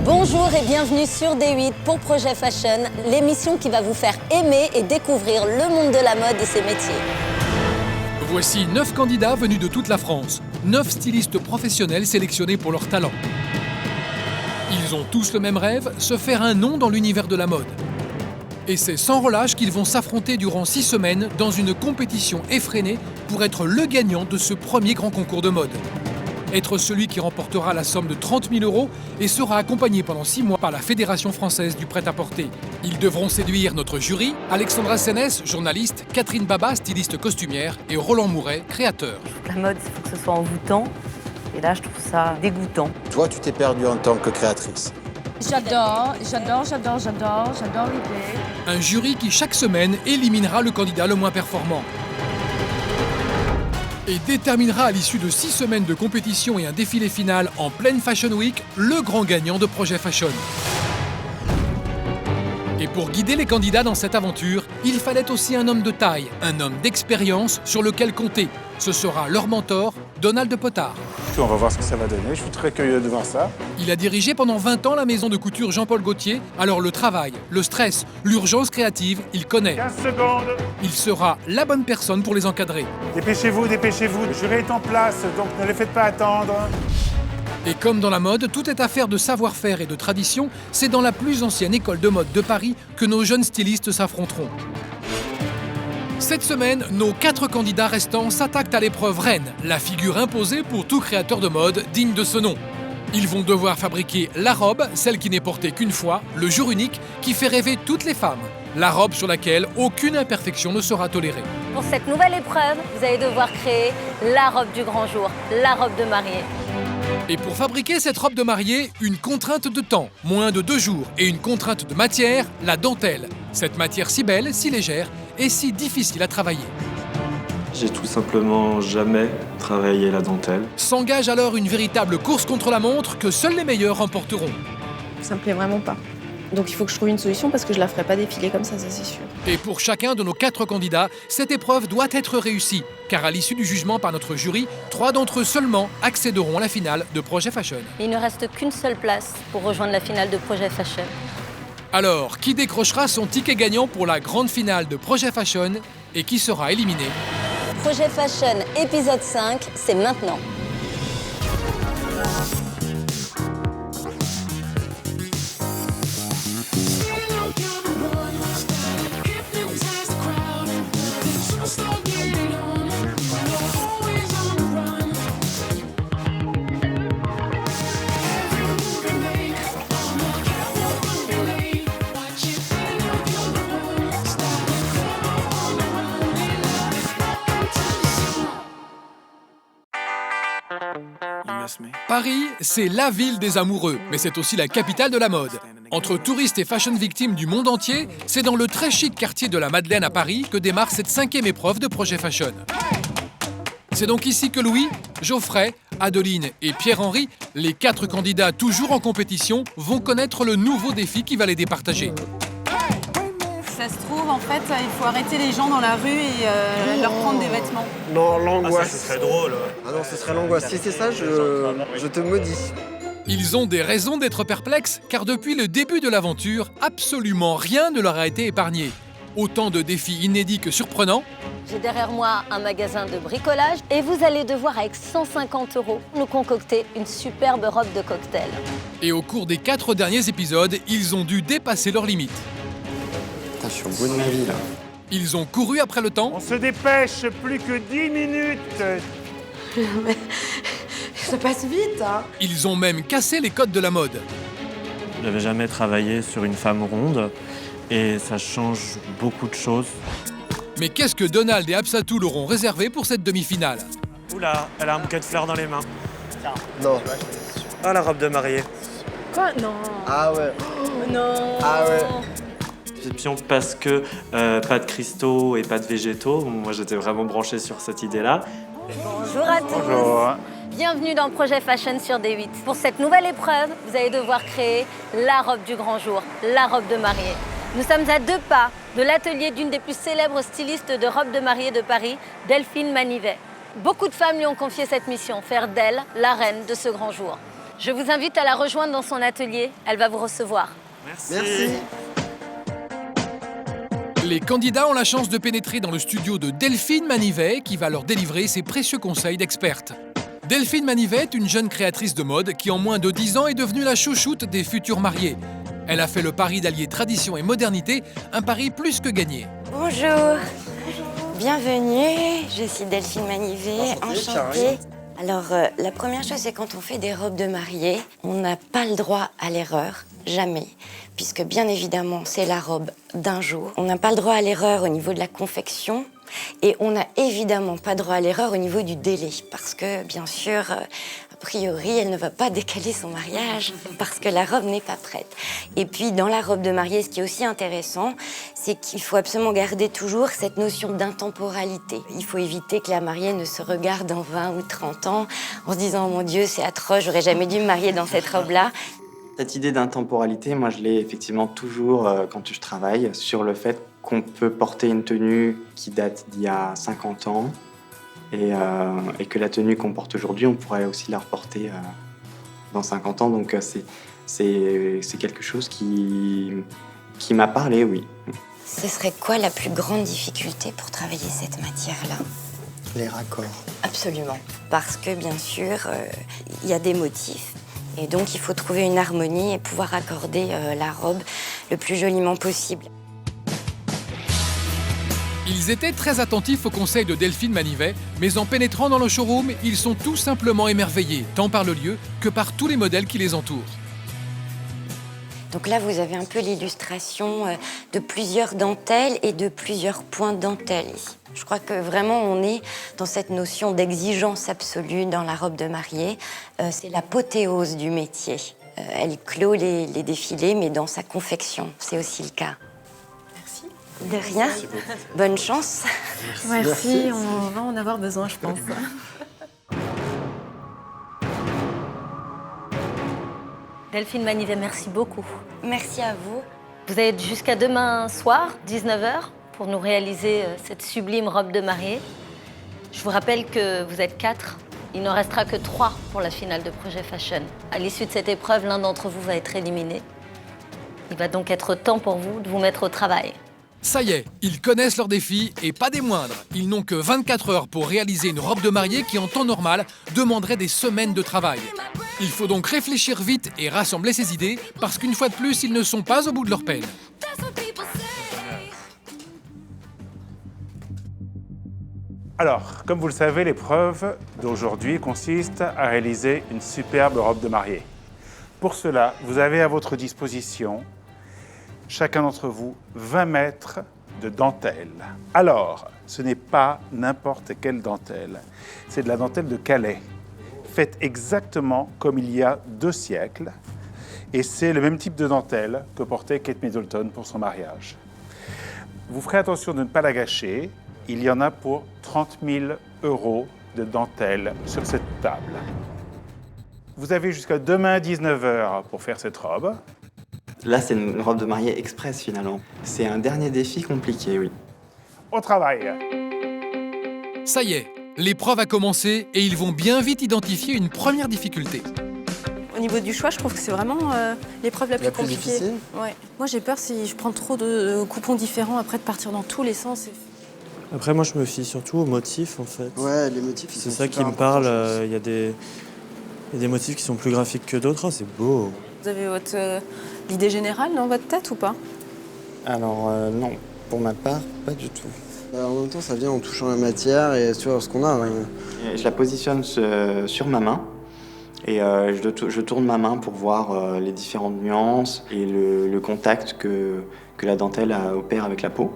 Bonjour et bienvenue sur D8 pour Projet Fashion, l'émission qui va vous faire aimer et découvrir le monde de la mode et ses métiers. Voici 9 candidats venus de toute la France, 9 stylistes professionnels sélectionnés pour leur talent. Ils ont tous le même rêve, se faire un nom dans l'univers de la mode. Et c'est sans relâche qu'ils vont s'affronter durant 6 semaines dans une compétition effrénée pour être le gagnant de ce premier grand concours de mode. Être celui qui remportera la somme de 30 000 € et sera accompagné pendant 6 mois par la Fédération française du prêt-à-porter. Ils devront séduire notre jury, Alexandra Sénès, journaliste, Catherine Baba, styliste costumière, et Roland Mouret, créateur. La mode, il faut que ce soit envoûtant. Et là, je trouve ça dégoûtant. Toi, tu t'es perdue en tant que créatrice. J'adore l'idée. Un jury qui, chaque semaine, éliminera le candidat le moins performant. Et déterminera à l'issue de 6 semaines de compétition et un défilé final en pleine Fashion Week, le grand gagnant de Projet Fashion. Et pour guider les candidats dans cette aventure, il fallait aussi un homme de taille, un homme d'expérience sur lequel compter. Ce sera leur mentor, Donald Potard. On va voir ce que ça va donner, je suis très curieux de voir ça. Il a dirigé pendant 20 ans la maison de couture Jean-Paul Gaultier, alors le travail, le stress, l'urgence créative, il connaît. 15 secondes. Il sera la bonne personne pour les encadrer. Dépêchez-vous, dépêchez-vous. Le jury est en place, donc ne les faites pas attendre. Et comme dans la mode, tout est affaire de savoir-faire et de tradition, c'est dans la plus ancienne école de mode de Paris que nos jeunes stylistes s'affronteront. Cette semaine, nos 4 candidats restants s'attaquent à l'épreuve reine, la figure imposée pour tout créateur de mode digne de ce nom. Ils vont devoir fabriquer la robe, celle qui n'est portée qu'une fois, le jour unique, qui fait rêver toutes les femmes. La robe sur laquelle aucune imperfection ne sera tolérée. Pour cette nouvelle épreuve, vous allez devoir créer la robe du grand jour, la robe de mariée. Et pour fabriquer cette robe de mariée, une contrainte de temps, moins de 2 jours, et une contrainte de matière, la dentelle. Cette matière si belle, si légère et si difficile à travailler. J'ai tout simplement jamais travaillé la dentelle. S'engage alors une véritable course contre la montre que seuls les meilleurs remporteront. Ça me plaît vraiment pas. Donc il faut que je trouve une solution parce que je la ferai pas défiler comme ça c'est sûr. Et pour chacun de nos 4 candidats, cette épreuve doit être réussie, car à l'issue du jugement par notre jury, 3 d'entre eux seulement accéderont à la finale de Projet Fashion. Il ne reste qu'une seule place pour rejoindre la finale de Projet Fashion. Alors, qui décrochera son ticket gagnant pour la grande finale de Projet Fashion et qui sera éliminé? Projet Fashion épisode 5, c'est maintenant. Paris, c'est la ville des amoureux, mais c'est aussi la capitale de la mode. Entre touristes et fashion victimes du monde entier, c'est dans le très chic quartier de la Madeleine à Paris que démarre cette 5e épreuve de Projet Fashion. C'est donc ici que Louis, Geoffrey, Adeline et Pierre-Henri, les 4 candidats toujours en compétition, vont connaître le nouveau défi qui va les départager. Ça se trouve, en fait, il faut arrêter les gens dans la rue et leur prendre des vêtements. Non, l'angoisse. Ça, ce serait drôle. Ah non, ce serait l'angoisse. Si c'est ça, je te maudis. Ils ont des raisons d'être perplexes, car depuis le début de l'aventure, absolument rien ne leur a été épargné. Autant de défis inédits que surprenants. J'ai derrière moi un magasin de bricolage et vous allez devoir, avec 150 €, nous concocter une superbe robe de cocktail. Et au cours des 4 derniers épisodes, ils ont dû dépasser leurs limites. Putain, je suis au bout de ma vie, là. Ils ont couru après le temps. On se dépêche, plus que 10 minutes. Mais ça passe vite, hein. Ils ont même cassé les codes de la mode. Je n'avais jamais travaillé sur une femme ronde et ça change beaucoup de choses. Mais qu'est-ce que Donald et Absatou leur ont réservé pour cette demi-finale? Oula, elle a un bouquet de fleurs dans les mains. Non. Ah, la robe de mariée. Quoi? Non. Ah ouais. Oh, non. Ah ouais. Exception parce que pas de cristaux et pas de végétaux. Moi, j'étais vraiment branché sur cette idée-là. Bonjour à tous. Bonjour. Bienvenue dans Projet Fashion sur D8. Pour cette nouvelle épreuve, vous allez devoir créer la robe du grand jour, la robe de mariée. Nous sommes à 2 pas de l'atelier d'une des plus célèbres stylistes de robes de mariée de Paris, Delphine Manivet. Beaucoup de femmes lui ont confié cette mission, faire d'elle la reine de ce grand jour. Je vous invite à la rejoindre dans son atelier. Elle va vous recevoir. Merci. Les candidats ont la chance de pénétrer dans le studio de Delphine Manivet qui va leur délivrer ses précieux conseils d'experte. Delphine Manivet est une jeune créatrice de mode qui en moins de 10 ans est devenue la chouchoute des futurs mariés. Elle a fait le pari d'allier tradition et modernité, un pari plus que gagné. Bonjour. Bienvenue, je suis Delphine Manivet, enchantée. Alors, la première chose, c'est quand on fait des robes de mariée, on n'a pas le droit à l'erreur, jamais. Puisque bien évidemment, c'est la robe d'un jour. On n'a pas le droit à l'erreur au niveau de la confection et on n'a évidemment pas droit à l'erreur au niveau du délai. Parce que, bien sûr, a priori, elle ne va pas décaler son mariage parce que la robe n'est pas prête. Et puis, dans la robe de mariée, ce qui est aussi intéressant, c'est qu'il faut absolument garder toujours cette notion d'intemporalité. Il faut éviter que la mariée ne se regarde dans 20 ou 30 ans en se disant « Mon Dieu, c'est atroce, j'aurais jamais dû me marier dans cette robe-là ». Cette idée d'intemporalité, moi je l'ai effectivement toujours quand je travaille sur le fait qu'on peut porter une tenue qui date d'il y a 50 ans et que la tenue qu'on porte aujourd'hui, on pourrait aussi la reporter dans 50 ans. Donc c'est quelque chose qui m'a parlé, oui. Ce serait quoi la plus grande difficulté pour travailler cette matière-là? Les raccords. Absolument. Parce que, bien sûr, il y a des motifs. Et donc, il faut trouver une harmonie et pouvoir accorder la robe le plus joliment possible. Ils étaient très attentifs aux conseils de Delphine Manivet, mais en pénétrant dans le showroom, ils sont tout simplement émerveillés, tant par le lieu que par tous les modèles qui les entourent. Donc là, vous avez un peu l'illustration de plusieurs dentelles et de plusieurs points de dentelle ici. Je crois que vraiment, on est dans cette notion d'exigence absolue dans la robe de mariée. C'est l'apothéose du métier. Elle clôt les défilés, mais dans sa confection, c'est aussi le cas. Merci. De rien. Bonne chance. Merci, on va en avoir besoin, je pense. Delphine Manivet, merci beaucoup. Merci à vous. Vous avez jusqu'à demain soir, 19h, pour nous réaliser cette sublime robe de mariée. Je vous rappelle que vous êtes 4. Il n'en restera que 3 pour la finale de Projet Fashion. À l'issue de cette épreuve, l'un d'entre vous va être éliminé. Il va donc être temps pour vous de vous mettre au travail. Ça y est, ils connaissent leurs défis et pas des moindres. Ils n'ont que 24 heures pour réaliser une robe de mariée qui, en temps normal, demanderait des semaines de travail. Il faut donc réfléchir vite et rassembler ses idées, parce qu'une fois de plus, ils ne sont pas au bout de leur peine. Alors, comme vous le savez, l'épreuve d'aujourd'hui consiste à réaliser une superbe robe de mariée. Pour cela, vous avez à votre disposition, chacun d'entre vous, 20 mètres de dentelle. Alors, ce n'est pas n'importe quelle dentelle, c'est de la dentelle de Calais, faite exactement comme il y a 2 siècles, et c'est le même type de dentelle que portait Kate Middleton pour son mariage. Vous ferez attention de ne pas la gâcher. Il y en a pour 30 000 € de dentelle sur cette table. Vous avez jusqu'à demain 19h pour faire cette robe. Là, c'est une robe de mariée express finalement. C'est un dernier défi compliqué, oui. Au travail. Ça y est, l'épreuve a commencé et ils vont bien vite identifier une première difficulté. Au niveau du choix, je trouve que c'est vraiment l'épreuve la plus compliquée. difficile. Ouais. Moi, j'ai peur si je prends trop de coupons différents, après de partir dans tous les sens. Après, moi, je me fie surtout aux motifs, en fait. Ouais, les motifs, C'est ça qui me parle. Il y a des motifs qui sont plus graphiques que d'autres. Oh, c'est beau. Vous avez l'idée générale dans votre tête ou pas? Alors, non, pour ma part, pas du tout. En même temps, ça vient en touchant la matière et sur ce qu'on a. Ouais. Et je la positionne sur ma main et je tourne ma main pour voir les différentes nuances et le contact que la dentelle opère avec la peau.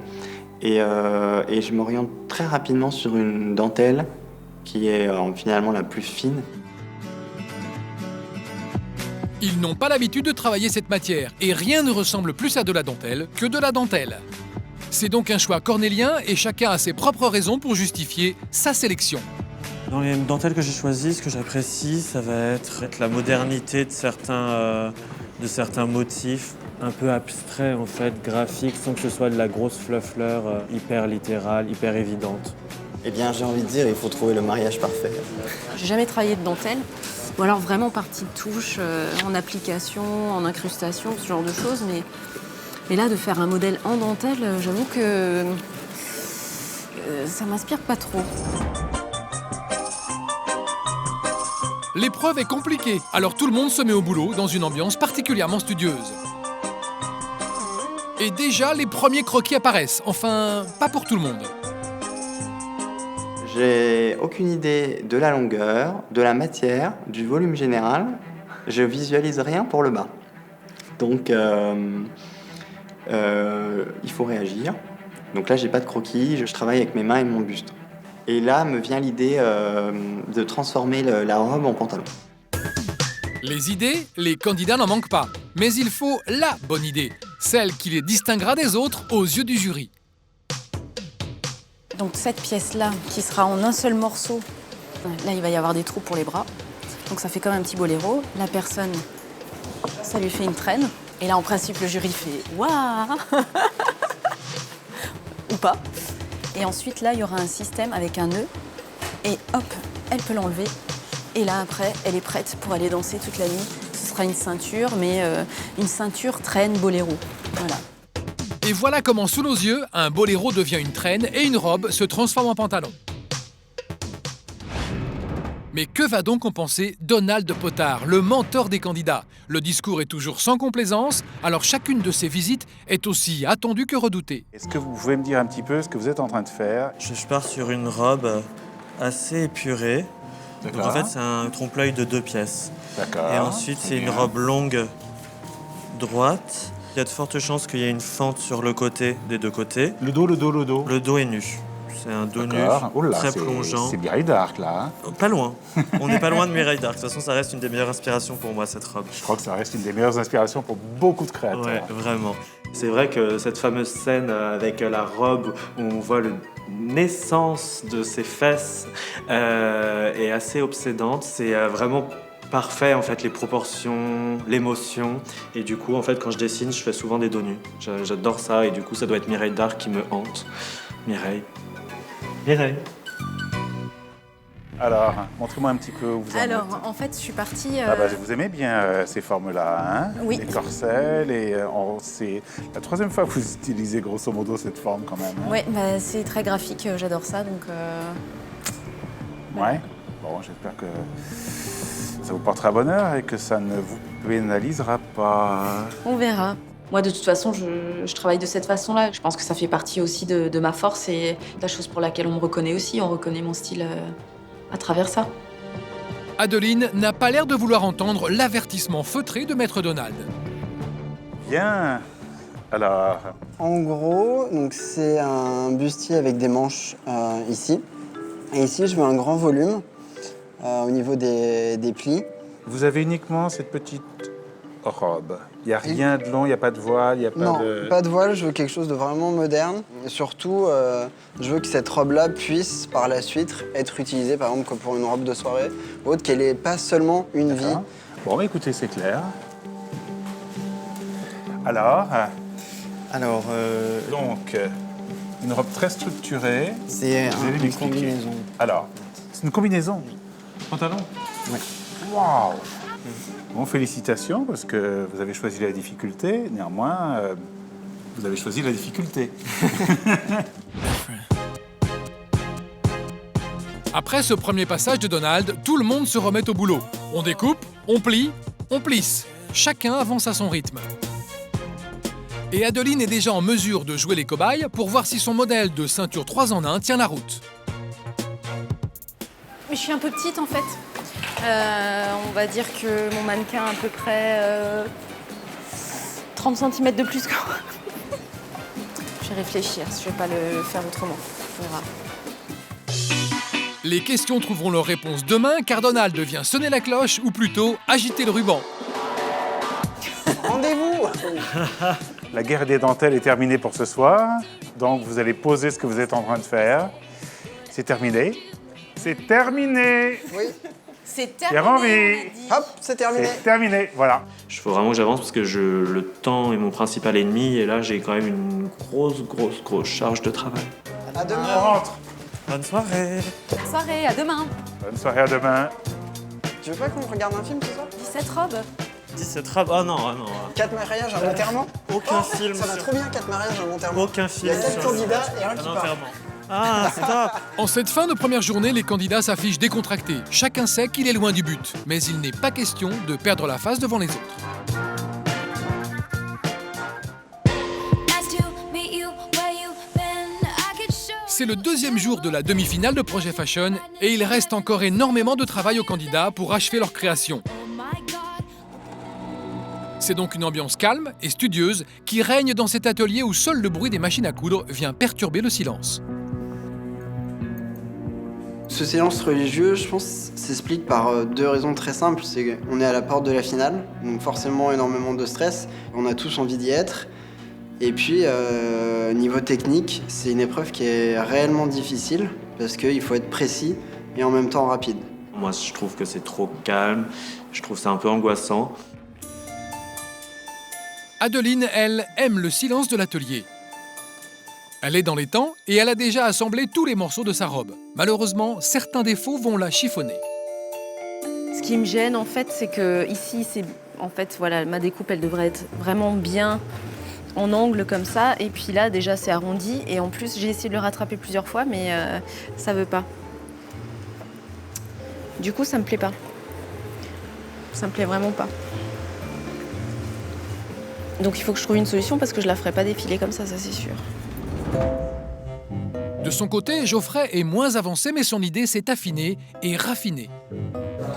Et je m'oriente très rapidement sur une dentelle qui est finalement la plus fine. Ils n'ont pas l'habitude de travailler cette matière et rien ne ressemble plus à de la dentelle que de la dentelle. C'est donc un choix cornélien et chacun a ses propres raisons pour justifier sa sélection. Dans les dentelles que j'ai choisies, ce que j'apprécie, ça va être la modernité de certains motifs un peu abstraits, en fait, graphiques, sans que ce soit de la grosse fleur hyper littérale, hyper évidente. Eh bien, j'ai envie de dire, il faut trouver le mariage parfait. J'ai jamais travaillé de dentelle. Ou alors vraiment partie de touche, en application, en incrustation, ce genre de choses. Mais là, de faire un modèle en dentelle, j'avoue que ça m'inspire pas trop. L'épreuve est compliquée, alors tout le monde se met au boulot dans une ambiance particulièrement studieuse. Et déjà, les premiers croquis apparaissent. Enfin, pas pour tout le monde. J'ai aucune idée de la longueur, de la matière, du volume général. Je visualise rien pour le bas. Donc, il faut réagir. Donc là, j'ai pas de croquis, je travaille avec mes mains et mon buste. Et là me vient l'idée de transformer la robe en pantalon. Les idées, les candidats n'en manquent pas. Mais il faut la bonne idée, celle qui les distinguera des autres aux yeux du jury. Donc cette pièce-là, qui sera en un seul morceau, là il va y avoir des trous pour les bras. Donc ça fait comme un petit boléro. La personne, ça lui fait une traîne. Et là en principe le jury fait « Waouh !» ou pas. Et ensuite là il y aura un système avec un nœud. Et hop, elle peut l'enlever. Et là après, elle est prête pour aller danser toute la nuit. Ce sera une ceinture, mais une ceinture traîne boléro. Voilà. Et voilà comment, sous nos yeux, un boléro devient une traîne et une robe se transforme en pantalon. Mais que va donc en penser Donald Potard, le mentor des candidats? Le discours est toujours sans complaisance, alors chacune de ces visites est aussi attendue que redoutée. Est-ce que vous pouvez me dire un petit peu ce que vous êtes en train de faire? Je pars sur une robe assez épurée. Donc en fait, c'est un trompe-l'œil de 2 pièces. D'accord. Et ensuite, c'est une robe longue, droite. Il y a de fortes chances qu'il y ait une fente sur le côté, des 2 côtés. Le dos. Le dos est nu. C'est un dos nu, très plongeant. C'est Mireille d'Arc, là. Hein? Pas loin. On n'est pas loin de Mireille d'Arc. De toute façon, ça reste une des meilleures inspirations pour moi, cette robe. Je crois que ça reste une des meilleures inspirations pour beaucoup de créateurs. Ouais, vraiment. C'est vrai que cette fameuse scène avec la robe où on voit la naissance de ses fesses est assez obsédante. C'est vraiment parfait, en fait, les proportions, l'émotion. Et du coup, en fait, quand je dessine, je fais souvent des dos nus. J'adore ça et du coup, ça doit être Mireille d'Arc qui me hante. Mireille. Alors, montrez-moi un petit peu où vous en êtes. Alors, en fait, je suis partie... Vous aimez bien ces formes-là, hein? Oui. Les corsets, c'est la 3e fois que vous utilisez grosso modo cette forme quand même. Hein? Oui, c'est très graphique, j'adore ça, donc... Ouais. Bon, j'espère que ça vous portera bonheur et que ça ne vous pénalisera pas. On verra. Moi, de toute façon, je travaille de cette façon-là. Je pense que ça fait partie aussi de ma force et la chose pour laquelle on me reconnaît aussi. On reconnaît mon style à travers ça. Adeline n'a pas l'air de vouloir entendre l'avertissement feutré de Maître Donald. Bien. Alors... En gros, donc c'est un bustier avec des manches ici. Et ici, je veux un grand volume au niveau des plis. Vous avez uniquement cette petite robe. Il n'y a rien de long, il n'y a pas de voile, il n'y a pas non, de... pas de voile, je veux quelque chose de vraiment moderne. Et surtout, je veux que cette robe-là puisse, par la suite, être utilisée, par exemple, comme pour une robe de soirée, ou autre, qu'elle n'ait pas seulement une vie. Bon, écoutez, c'est clair. Alors, donc, une robe très structurée. C'est une combinaison. Alors, c'est une combinaison? Pantalon? Oui. Waouh! Bon, félicitations, parce que vous avez choisi la difficulté. Néanmoins, vous avez choisi la difficulté. Après ce premier passage de Donald, tout le monde se remet au boulot. On découpe, on plie, on plisse. Chacun avance à son rythme. Et Adeline est déjà en mesure de jouer les cobayes pour voir si son modèle de ceinture 3 en 1 tient la route. Mais je suis un peu petite, en fait. On va dire que mon mannequin a à peu près 30 cm de plus que moi. Je vais réfléchir, je vais pas le faire autrement. On verra. Les questions trouveront leur réponse demain, car Donald vient sonner la cloche, ou plutôt agiter le ruban. Rendez-vous! La guerre des dentelles est terminée pour ce soir. Donc, vous allez poser ce que vous êtes en train de faire. C'est terminé. C'est terminé! Oui. C'est terminé. Hop, c'est terminé. C'est terminé, voilà. Il faut vraiment que j'avance parce que le temps est mon principal ennemi et là j'ai quand même une grosse charge de travail. À demain. On rentre. Bonne soirée. Bonne soirée, à demain. Bonne soirée, à demain. Tu veux pas qu'on regarde un film ce soir? 17 robes. 17 robes. Oh non, oh non. 4 mariages, un enterrement? Aucun film. Ça va sur- trop bien, 4 mariages, un enterrement. Aucun Il y film. a 4 sur- candidats et un un qui part. enterrement. Ah, stop. En cette fin de première journée, les candidats s'affichent décontractés. Chacun sait qu'il est loin du but. Mais il n'est pas question de perdre la face devant les autres. C'est le deuxième jour de la demi-finale de Projet Fashion et il reste encore énormément de travail aux candidats pour achever leur création. C'est donc une ambiance calme et studieuse qui règne dans cet atelier où seul le bruit des machines à coudre vient perturber le silence. Ce silence religieux, je pense, s'explique par 2 raisons très simples. C'est qu'on est à la porte de la finale, donc forcément énormément de stress. On a tous envie d'y être. Et puis, niveau technique, c'est une épreuve qui est réellement difficile parce qu'il faut être précis et en même temps rapide. Moi, je trouve que c'est trop calme. Je trouve ça un peu angoissant. Adeline, elle, aime le silence de l'atelier. Elle est dans les temps et elle a déjà assemblé tous les morceaux de sa robe. Malheureusement, certains défauts vont la chiffonner. Ce qui me gêne, en fait, c'est que ici, voilà, ma découpe, elle devrait être vraiment bien en angle comme ça. Et puis là, déjà, c'est arrondi. Et en plus, j'ai essayé de le rattraper plusieurs fois, mais ça veut pas. Du coup, ça me plaît pas. Ça me plaît vraiment pas. Donc il faut que je trouve une solution parce que je la ferai pas défiler comme ça c'est sûr. De son côté, Geoffrey est moins avancé, mais son idée s'est affinée et raffinée.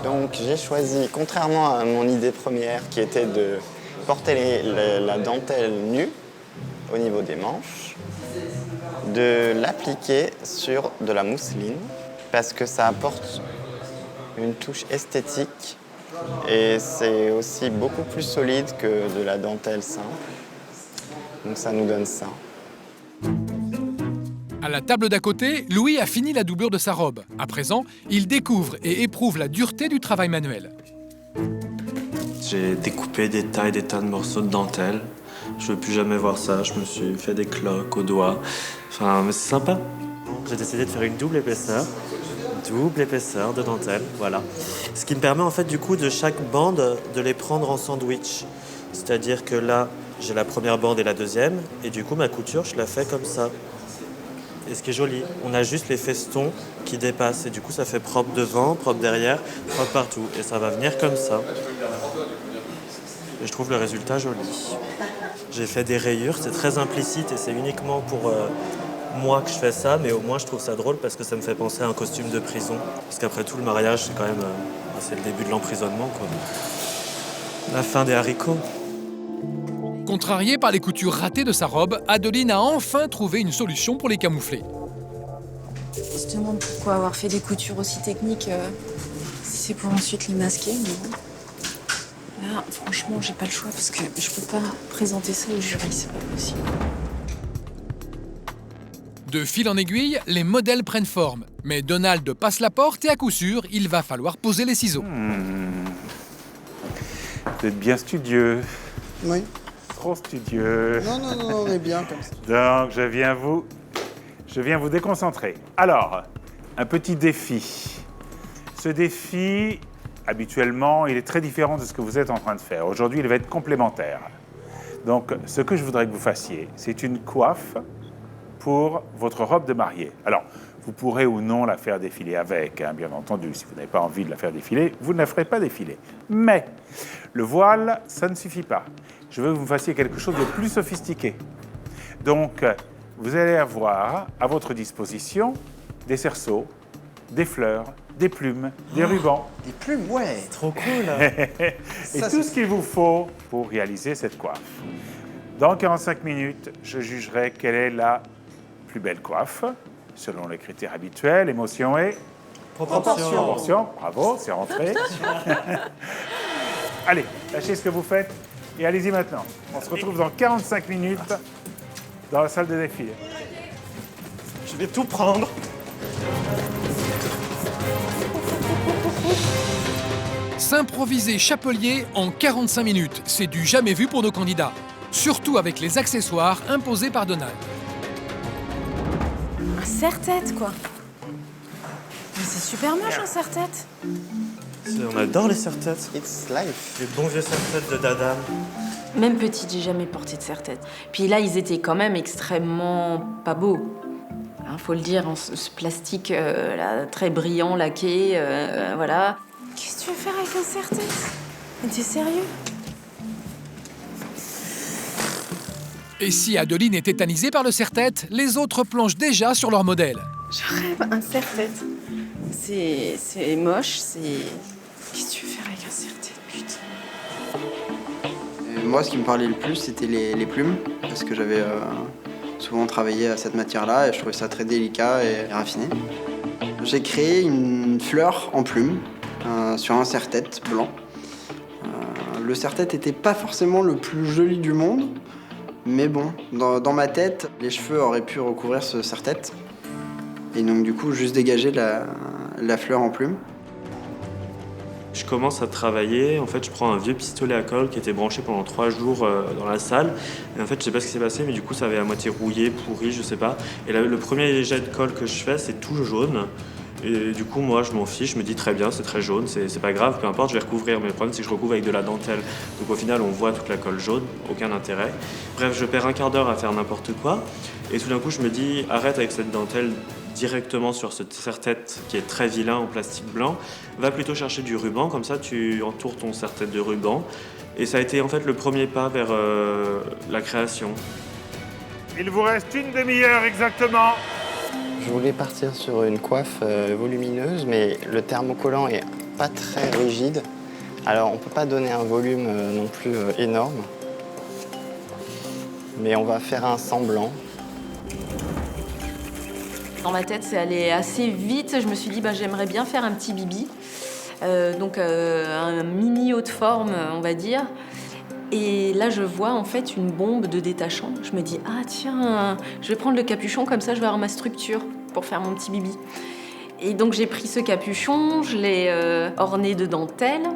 Donc j'ai choisi, contrairement à mon idée première qui était de porter la dentelle nue au niveau des manches, de l'appliquer sur de la mousseline parce que ça apporte une touche esthétique et c'est aussi beaucoup plus solide que de la dentelle simple. Donc ça nous donne ça. À la table d'à côté, Louis a fini la doublure de sa robe. À présent, il découvre et éprouve la dureté du travail manuel. J'ai découpé des tas de morceaux de dentelle. Je veux plus jamais voir ça. Je me suis fait des cloques aux doigts. Enfin, mais c'est sympa. J'ai décidé de faire une double épaisseur de dentelle, voilà. Ce qui me permet en fait du coup de chaque bande de les prendre en sandwich. C'est-à-dire que là, j'ai la première bande et la deuxième, et du coup ma couture, je la fais comme ça. Et ce qui est joli, on a juste les festons qui dépassent, et du coup ça fait propre devant, propre derrière, propre partout. Et ça va venir comme ça. Et je trouve le résultat joli. J'ai fait des rayures, c'est très implicite et c'est uniquement pour moi que je fais ça, mais au moins je trouve ça drôle parce que ça me fait penser à un costume de prison. Parce qu'après tout, le mariage, c'est quand même c'est le début de l'emprisonnement, quoi. La fin des haricots. Contrariée par les coutures ratées de sa robe, Adeline a enfin trouvé une solution pour les camoufler. On se demande pourquoi avoir fait des coutures aussi techniques si c'est pour ensuite les masquer. Mais bon. Là, franchement, j'ai pas le choix parce que je peux pas présenter ça au jury, c'est pas possible. De fil en aiguille, les modèles prennent forme. Mais Donald passe la porte et à coup sûr, il va falloir poser les ciseaux. Vous êtes bien studieux. Oui. Trop studieux. Non, on est bien comme ça. Donc, je viens vous déconcentrer. Alors, un petit défi. Ce défi, habituellement, il est très différent de ce que vous êtes en train de faire. Aujourd'hui, il va être complémentaire. Donc, ce que je voudrais que vous fassiez, c'est une coiffe pour votre robe de mariée. Alors, vous pourrez ou non la faire défiler avec, hein, bien entendu. Si vous n'avez pas envie de la faire défiler, vous ne la ferez pas défiler. Mais le voile, ça ne suffit pas. Je veux que vous fassiez quelque chose de plus sophistiqué. Donc, vous allez avoir à votre disposition des cerceaux, des fleurs, des plumes, des rubans. Des plumes, ouais. Trop cool. Et tout ce qu'il vous faut pour réaliser cette coiffe. Dans 45 minutes, je jugerai quelle est la plus belle coiffe, selon les critères habituels. Émotion et proportion. Bravo, c'est rentré. Allez, lâchez ce que vous faites et allez-y maintenant. On se retrouve dans 45 minutes dans la salle de défilé. Je vais tout prendre. S'improviser chapelier en 45 minutes, c'est du jamais vu pour nos candidats. Surtout avec les accessoires imposés par Donald. Un serre-tête, quoi. Mais c'est super moche, un serre-tête. On adore les serre-têtes. It's life. Les bons vieux serre-têtes de Dada. Même petite, j'ai jamais porté de serre-tête. Puis là, ils étaient quand même extrêmement pas beaux. Faut le dire, ce plastique là, très brillant, laqué, voilà. Qu'est-ce que tu veux faire avec un serre-tête? Mais t'es sérieux? Et si Adeline est tétanisée par le serre-tête, les autres planchent déjà sur leur modèle. Je rêve un serre-tête. C'est moche, c'est... Qu'est-ce que tu veux faire avec un serre-tête, putain? Et moi, ce qui me parlait le plus, c'était les plumes, parce que j'avais souvent travaillé à cette matière-là et je trouvais ça très délicat et raffiné. J'ai créé une fleur en plumes sur un serre-tête blanc. Le serre-tête n'était pas forcément le plus joli du monde, mais bon, dans ma tête, les cheveux auraient pu recouvrir ce serre-tête. Et donc du coup, juste dégager la fleur en plumes. Je commence à travailler, en fait je prends un vieux pistolet à colle qui était branché pendant 3 jours dans la salle. Et en fait je sais pas ce qui s'est passé, mais du coup ça avait à moitié rouillé, pourri, je sais pas. Et là, le premier jet de colle que je fais, c'est tout jaune. Et du coup moi je m'en fiche, je me dis très bien, c'est très jaune, c'est pas grave, peu importe, je vais recouvrir. Mais le problème c'est que je recouvre avec de la dentelle. Donc au final on voit toute la colle jaune, aucun intérêt. Bref, je perds un quart d'heure à faire n'importe quoi. Et tout d'un coup je me dis arrête avec cette dentelle directement sur ce serre-tête qui est très vilain en plastique blanc, va plutôt chercher du ruban, comme ça tu entoures ton serre-tête de ruban. Et ça a été en fait le premier pas vers la création. Il vous reste une demi-heure exactement. Je voulais partir sur une coiffe volumineuse, mais le thermocollant est pas très rigide. Alors on peut pas donner un volume non plus énorme. Mais on va faire un semblant. Dans ma tête, c'est allé assez vite. Je me suis dit, j'aimerais bien faire un petit bibi. Donc un mini haute forme, on va dire. Et là, je vois en fait une bombe de détachant. Je me dis, ah tiens, je vais prendre le capuchon, comme ça je vais avoir ma structure pour faire mon petit bibi. Et donc j'ai pris ce capuchon, je l'ai orné de dentelle.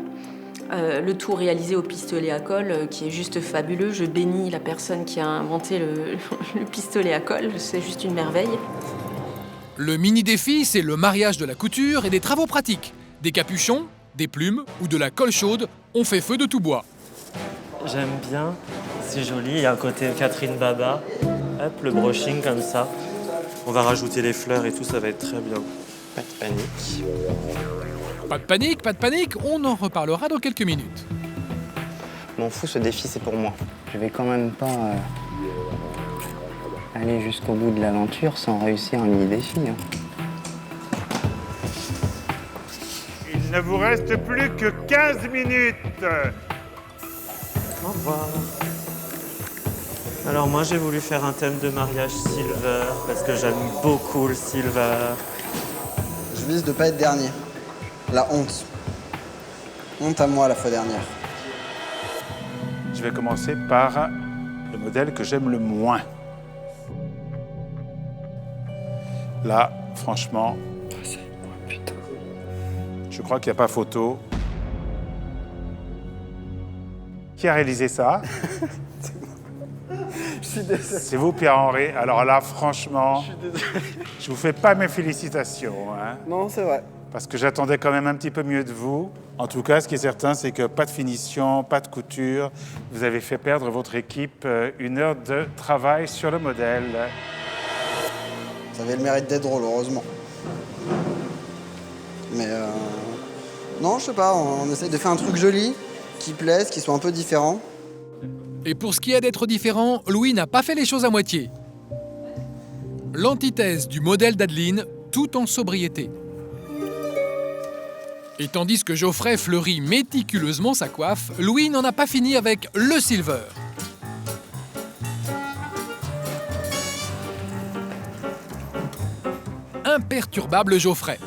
Le tout réalisé au pistolet à colle, qui est juste fabuleux. Je bénis la personne qui a inventé le pistolet à colle, c'est juste une merveille. Le mini-défi, c'est le mariage de la couture et des travaux pratiques. Des capuchons, des plumes ou de la colle chaude, on fait feu de tout bois. J'aime bien, c'est joli, il y a un côté Catherine Baba. Hop, le brushing comme ça. On va rajouter les fleurs et tout, ça va être très bien. Pas de panique. Pas de panique, pas de panique, on en reparlera dans quelques minutes. M'en fous, ce défi, c'est pour moi. Je vais quand même pas aller jusqu'au bout de l'aventure sans réussir un mini-défi. Il ne vous reste plus que 15 minutes. Au revoir. Alors moi, j'ai voulu faire un thème de mariage silver, parce que j'aime beaucoup le silver. Je vise de pas être dernier. La honte. Honte à moi la fois dernière. Je vais commencer par le modèle que j'aime le moins. Là, franchement, je crois qu'il n'y a pas photo. Qui a réalisé ça? C'est vous, Pierre-Henri. Alors là, franchement, je vous fais pas mes félicitations. Hein, Non, c'est vrai. parce que j'attendais quand même un petit peu mieux de vous. En tout cas, ce qui est certain, c'est que pas de finition, pas de couture. Vous avez fait perdre votre équipe 1 heure de travail sur le modèle. Ça avait le mérite d'être drôle, heureusement. Mais non, je sais pas, on essaie de faire un truc joli, qui plaise, qui soit un peu différent. Et pour ce qui est d'être différent, Louis n'a pas fait les choses à moitié. L'antithèse du modèle d'Adeline, tout en sobriété. Et tandis que Geoffrey fleurit méticuleusement sa coiffe, Louis n'en a pas fini avec le silver. Imperturbable Geoffrey.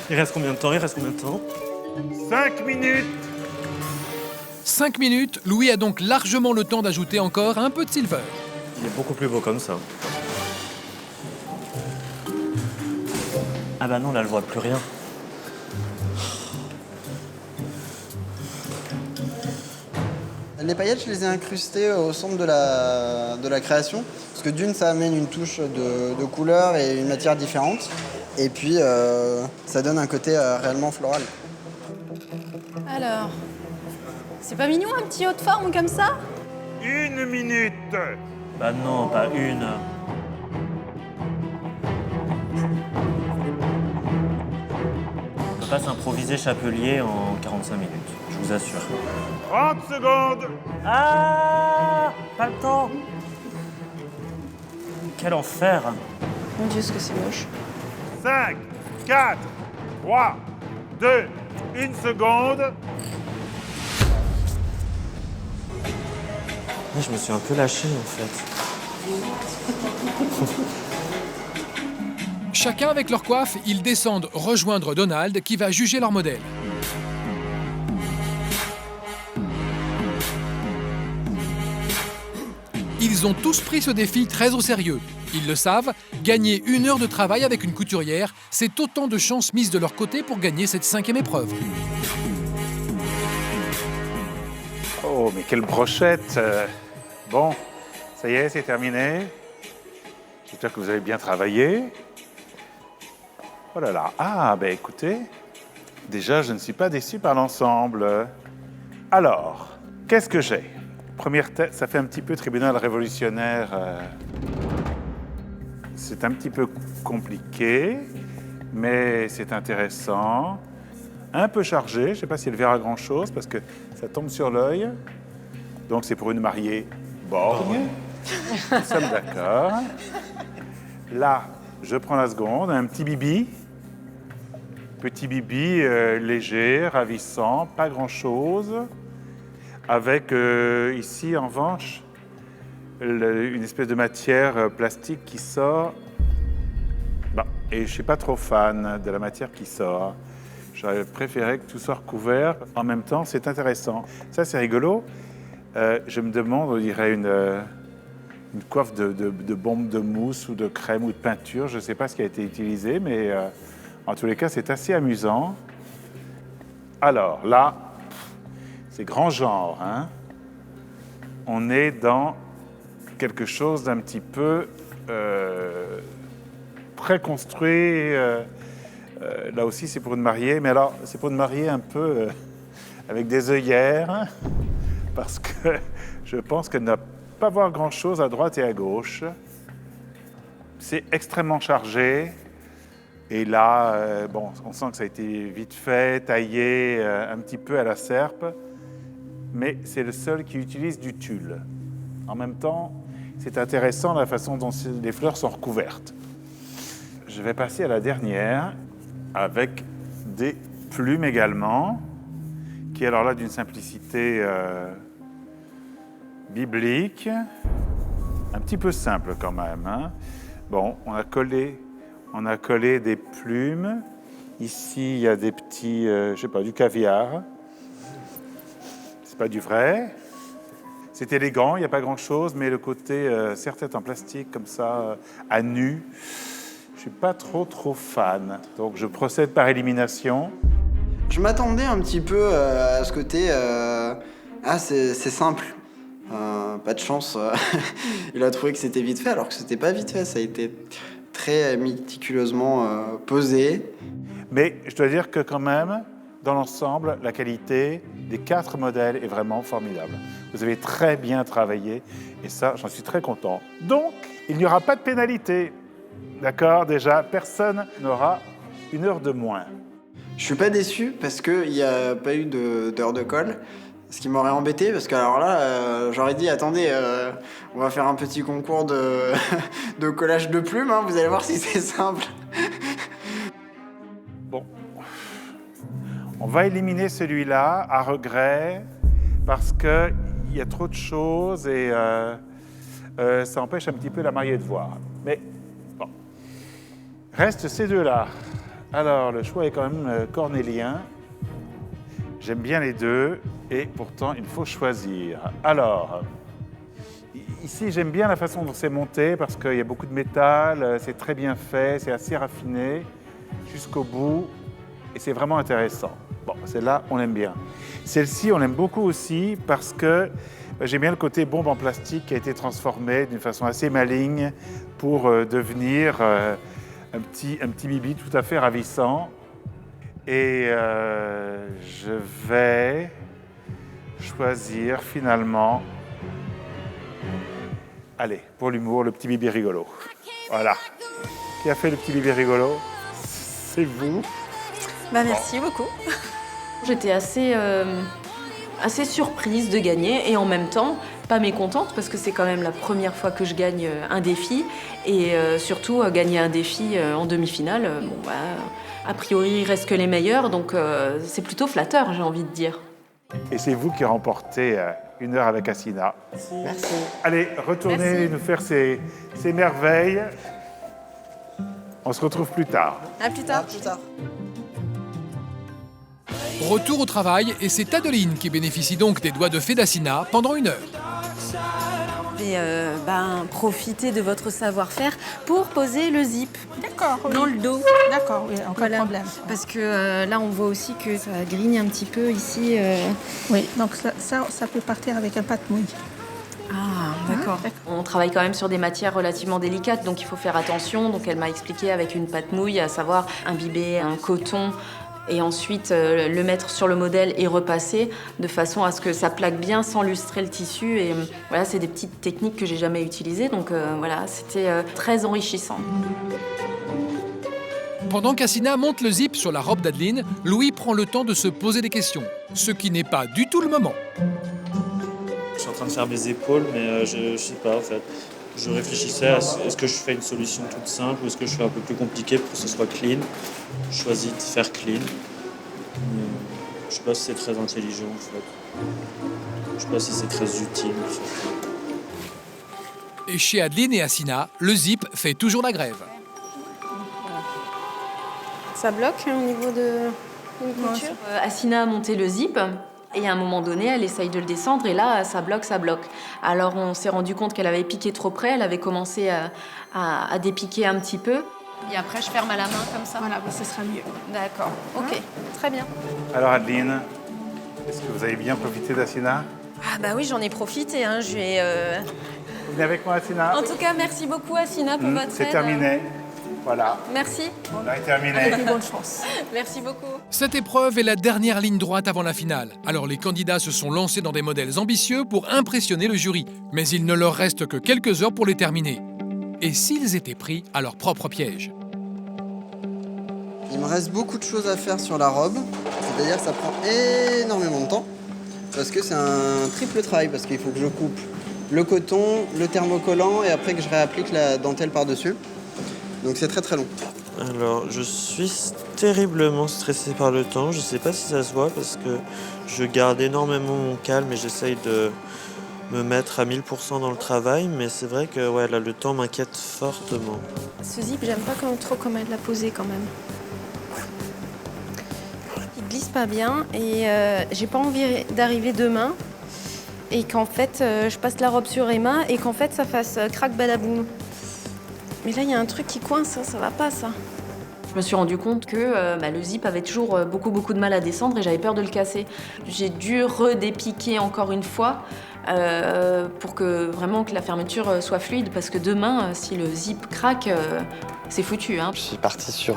Il reste combien de temps? 5 minutes. 5 minutes, Louis a donc largement le temps d'ajouter encore un peu de silver. Il est beaucoup plus beau comme ça. Ah bah non, là, elle voit plus rien. Les paillettes, je les ai incrustées au centre de la création, parce que d'une, ça amène une touche de couleur et une matière différente. Et puis, ça donne un côté réellement floral. Alors, c'est pas mignon un petit haut de forme comme ça? 1 minute. Bah non, pas une. On peut pas s'improviser chapelier en 45 minutes, je vous assure. 30 secondes. Ah, pas le temps. Quel enfer. Mon Dieu, ce que c'est moche. 5, 4, 3, 2, 1 seconde. Je me suis un peu lâché en fait. Chacun avec leur coiffe, ils descendent rejoindre Donald qui va juger leur modèle. Ils ont tous pris ce défi très au sérieux. Ils le savent, gagner 1 heure de travail avec une couturière, c'est autant de chances mises de leur côté pour gagner cette 5e épreuve. Oh, mais quelle brochette. Bon, ça y est, c'est terminé. J'espère que vous avez bien travaillé. Oh là là. Ah, ben écoutez, déjà, je ne suis pas déçu par l'ensemble. Alors, qu'est-ce que j'ai? Première tête, ça fait un petit peu tribunal révolutionnaire. C'est un petit peu compliqué, mais c'est intéressant. Un peu chargé, je ne sais pas s'il verra grand-chose parce que ça tombe sur l'œil. Donc c'est pour une mariée borgne. Nous sommes d'accord. Là, je prends la seconde, un petit bibi. Petit bibi léger, ravissant, pas grand-chose. Avec ici, en revanche, une espèce de matière plastique qui sort. Bon, et je ne suis pas trop fan de la matière qui sort. J'aurais préféré que tout soit recouvert. En même temps, c'est intéressant. Ça, c'est rigolo. Je me demande, on dirait une coiffe de bombe de mousse ou de crème ou de peinture. Je ne sais pas ce qui a été utilisé, mais en tous les cas, c'est assez amusant. Alors, là, c'est grand genre, hein. On est dans quelque chose d'un petit peu préconstruit. Là aussi, c'est pour une mariée, mais alors, c'est pour une mariée un peu avec des œillères, parce que je pense qu'elle n'a pas voir grand-chose à droite et à gauche. C'est extrêmement chargé. Et là, bon, on sent que ça a été vite fait, taillé un petit peu à la serpe, mais c'est le seul qui utilise du tulle. En même temps, c'est intéressant la façon dont les fleurs sont recouvertes. Je vais passer à la dernière, avec des plumes également, qui est alors là d'une simplicité biblique, un petit peu simple quand même, hein. Bon, on a collé des plumes. Ici, il y a des petits, je sais pas, du caviar. C'est pas du vrai. C'est élégant, il n'y a pas grand-chose, mais le côté serre-tête en plastique comme ça, à nu, je suis pas trop fan. Donc, je procède par élimination. Je m'attendais un petit peu à ce côté, c'est simple. Pas de chance, il a trouvé que c'était vite fait, alors que c'était pas vite fait, ça a été très méticuleusement posé. Mais je dois dire que quand même, dans l'ensemble, la qualité des 4 modèles est vraiment formidable. Vous avez très bien travaillé, et ça, j'en suis très content. Donc, il n'y aura pas de pénalité. D'accord, déjà, personne n'aura 1 heure de moins. Je suis pas déçu parce qu'il n'y a pas eu d'heure de colle. Ce qui m'aurait embêté, parce que alors là, j'aurais dit, attendez, on va faire un petit concours de collage de plumes, hein, vous allez voir si c'est simple. Bon, on va éliminer celui-là à regret, parce qu'il y a trop de choses et ça empêche un petit peu la mariée de voir. Mais bon, restent ces deux-là. Alors, le choix est quand même cornélien. J'aime bien les deux. Et pourtant, il faut choisir. Alors, ici, j'aime bien la façon dont c'est monté parce qu'il y a beaucoup de métal, c'est très bien fait, c'est assez raffiné jusqu'au bout et c'est vraiment intéressant. Bon, celle-là, on aime bien. Celle-ci, on aime beaucoup aussi parce que j'aime bien le côté bombe en plastique qui a été transformé d'une façon assez maligne pour devenir Un petit bibi tout à fait ravissant. Et je vais choisir finalement, allez, pour l'humour, le petit bibi rigolo. Voilà. Qui a fait le petit bibi rigolo? C'est vous. Bah, merci beaucoup. J'étais assez surprise de gagner et en même temps pas mécontente parce que c'est quand même la première fois que je gagne un défi et surtout gagner un défi en demi-finale, a priori il reste que les meilleurs donc c'est plutôt flatteur, j'ai envie de dire. Et c'est vous qui remportez 1 heure avec Asina. Merci. Allez, retournez nous faire ces merveilles. On se retrouve plus tard. À plus tard. Retour au travail et c'est Adeline qui bénéficie donc des doigts de fée d'Asina pendant 1 heure. Et profiter de votre savoir-faire pour poser le zip. D'accord. Oui. Dans le dos. D'accord, oui, aucun problème. Parce que là, on voit aussi que ça grigne un petit peu ici. Oui, donc ça peut partir avec un pâte mouille. Ah, d'accord. On travaille quand même sur des matières relativement délicates, donc il faut faire attention. Donc elle m'a expliqué avec une pâte mouille, à savoir imbiber un coton et ensuite le mettre sur le modèle et repasser de façon à ce que ça plaque bien sans lustrer le tissu. Et voilà, c'est des petites techniques que j'ai jamais utilisées, donc voilà, c'était très enrichissant. Pendant qu'Asina monte le zip sur la robe d'Adeline, Louis prend le temps de se poser des questions, ce qui n'est pas du tout le moment. Je suis en train de faire mes épaules, mais je sais pas en fait. Je réfléchissais à est-ce que je fais une solution toute simple ou est-ce que je fais un peu plus compliqué pour que ce soit clean. Je choisis de faire clean. Je sais pas si c'est très intelligent en fait. Je sais pas si c'est très utile. Et chez Adeline et Asina, le zip fait toujours la grève. Ça bloque au niveau de une couture. Asina a monté le zip. Et à un moment donné, elle essaye de le descendre et là, ça bloque. Alors on s'est rendu compte qu'elle avait piqué trop près, elle avait commencé à dépiquer un petit peu. Et après, je ferme à la main comme ça. Voilà, ce sera mieux. D'accord, ok, très bien. Alors Adeline, est-ce que vous avez bien profité d'Asina? Ah bah oui, j'en ai profité. Hein. Vous venez avec moi, Asina? En tout cas, merci beaucoup, Asina, pour votre aide. C'est terminé. Voilà. Merci. On a terminé. Avec bonne chance. Merci beaucoup. Cette épreuve est la dernière ligne droite avant la finale. Alors les candidats se sont lancés dans des modèles ambitieux pour impressionner le jury. Mais il ne leur reste que quelques heures pour les terminer. Et s'ils étaient pris à leur propre piège? Il me reste beaucoup de choses à faire sur la robe. C'est-à-dire que ça prend énormément de temps. Parce que c'est un triple travail. Parce qu'il faut que je coupe le coton, le thermocollant et après que je réapplique la dentelle par-dessus. Donc c'est très très long. Alors, je suis terriblement stressé par le temps. Je sais pas si ça se voit parce que je garde énormément mon calme et j'essaye de me mettre à 1000% dans le travail. Mais c'est vrai que ouais, là, le temps m'inquiète fortement. Ce zip, j'aime pas trop comment elle l'a posé quand même. Il glisse pas bien et j'ai pas envie d'arriver demain et qu'en fait, je passe la robe sur Emma et qu'en fait, ça fasse crac badaboum. Mais là, il y a un truc qui coince, ça va pas, ça. Je me suis rendu compte que le zip avait toujours beaucoup de mal à descendre et j'avais peur de le casser. J'ai dû redépiquer encore une fois pour que vraiment que la fermeture soit fluide parce que demain, si le zip craque, c'est foutu. Hein. Je suis partie sur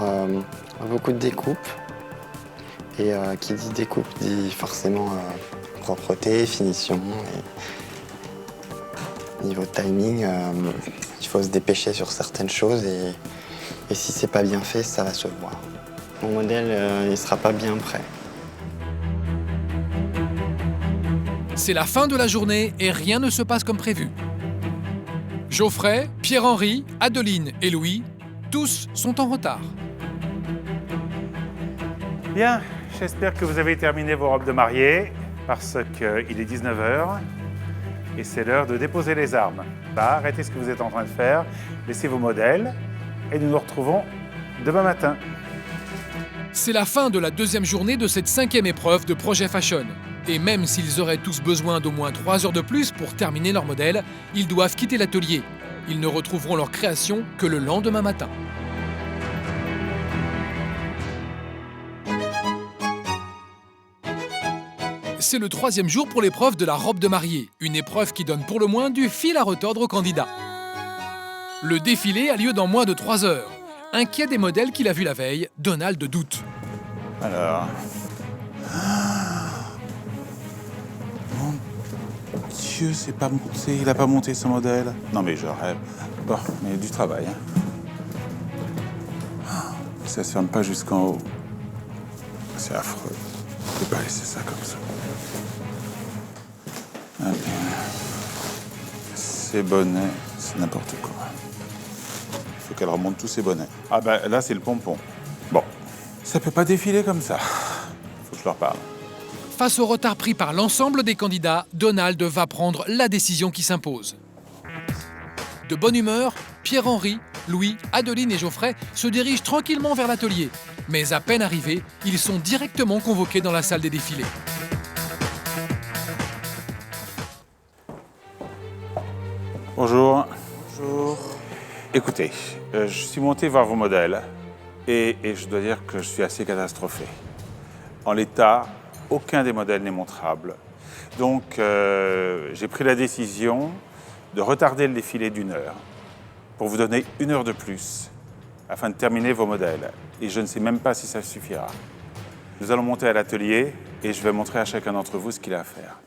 beaucoup de découpes et qui dit découpe dit forcément propreté, finition. Et niveau timing, il faut se dépêcher sur certaines choses et si c'est pas bien fait, ça va se voir. Mon modèle, il sera pas bien prêt. C'est la fin de la journée et rien ne se passe comme prévu. Geoffrey, Pierre-Henri, Adeline et Louis, tous sont en retard. Bien, j'espère que vous avez terminé vos robes de mariée parce qu'il est 19h et c'est l'heure de déposer les armes. Bah, arrêtez ce que vous êtes en train de faire, laissez vos modèles et nous nous retrouvons demain matin. C'est la fin de la deuxième journée de cette 5e épreuve de Projet Fashion. Et même s'ils auraient tous besoin d'au moins 3 heures de plus pour terminer leur modèle, ils doivent quitter l'atelier. Ils ne retrouveront leur création que le lendemain matin. C'est le 3e jour pour l'épreuve de la robe de mariée, une épreuve qui donne pour le moins du fil à retordre aux candidats. Le défilé a lieu dans moins de 3 heures. Inquiet des modèles qu'il a vus la veille, Donald doute. Alors... Mon Dieu, c'est pas monté. Il a pas monté son modèle. Non mais je rêve. Bon, mais il y a du travail. Ça se ferme pas jusqu'en haut. C'est affreux. Je peux pas laisser ça comme ça. Allez. Ces bonnets, c'est n'importe quoi. Il faut qu'elle remonte tous ses bonnets. Ah ben là, c'est le pompon. Bon, ça peut pas défiler comme ça. Faut que je leur parle. Face au retard pris par l'ensemble des candidats, Donald va prendre la décision qui s'impose. De bonne humeur, Pierre-Henri, Louis, Adeline et Geoffrey se dirigent tranquillement vers l'atelier. Mais à peine arrivés, ils sont directement convoqués dans la salle des défilés. Bonjour. Bonjour. Écoutez, je suis monté voir vos modèles et je dois dire que je suis assez catastrophé. En l'état, aucun des modèles n'est montrable. Donc, j'ai pris la décision de retarder le défilé d'1 heure pour vous donner 1 heure de plus afin de terminer vos modèles. Et je ne sais même pas si ça suffira. Nous allons monter à l'atelier et je vais montrer à chacun d'entre vous ce qu'il a à faire.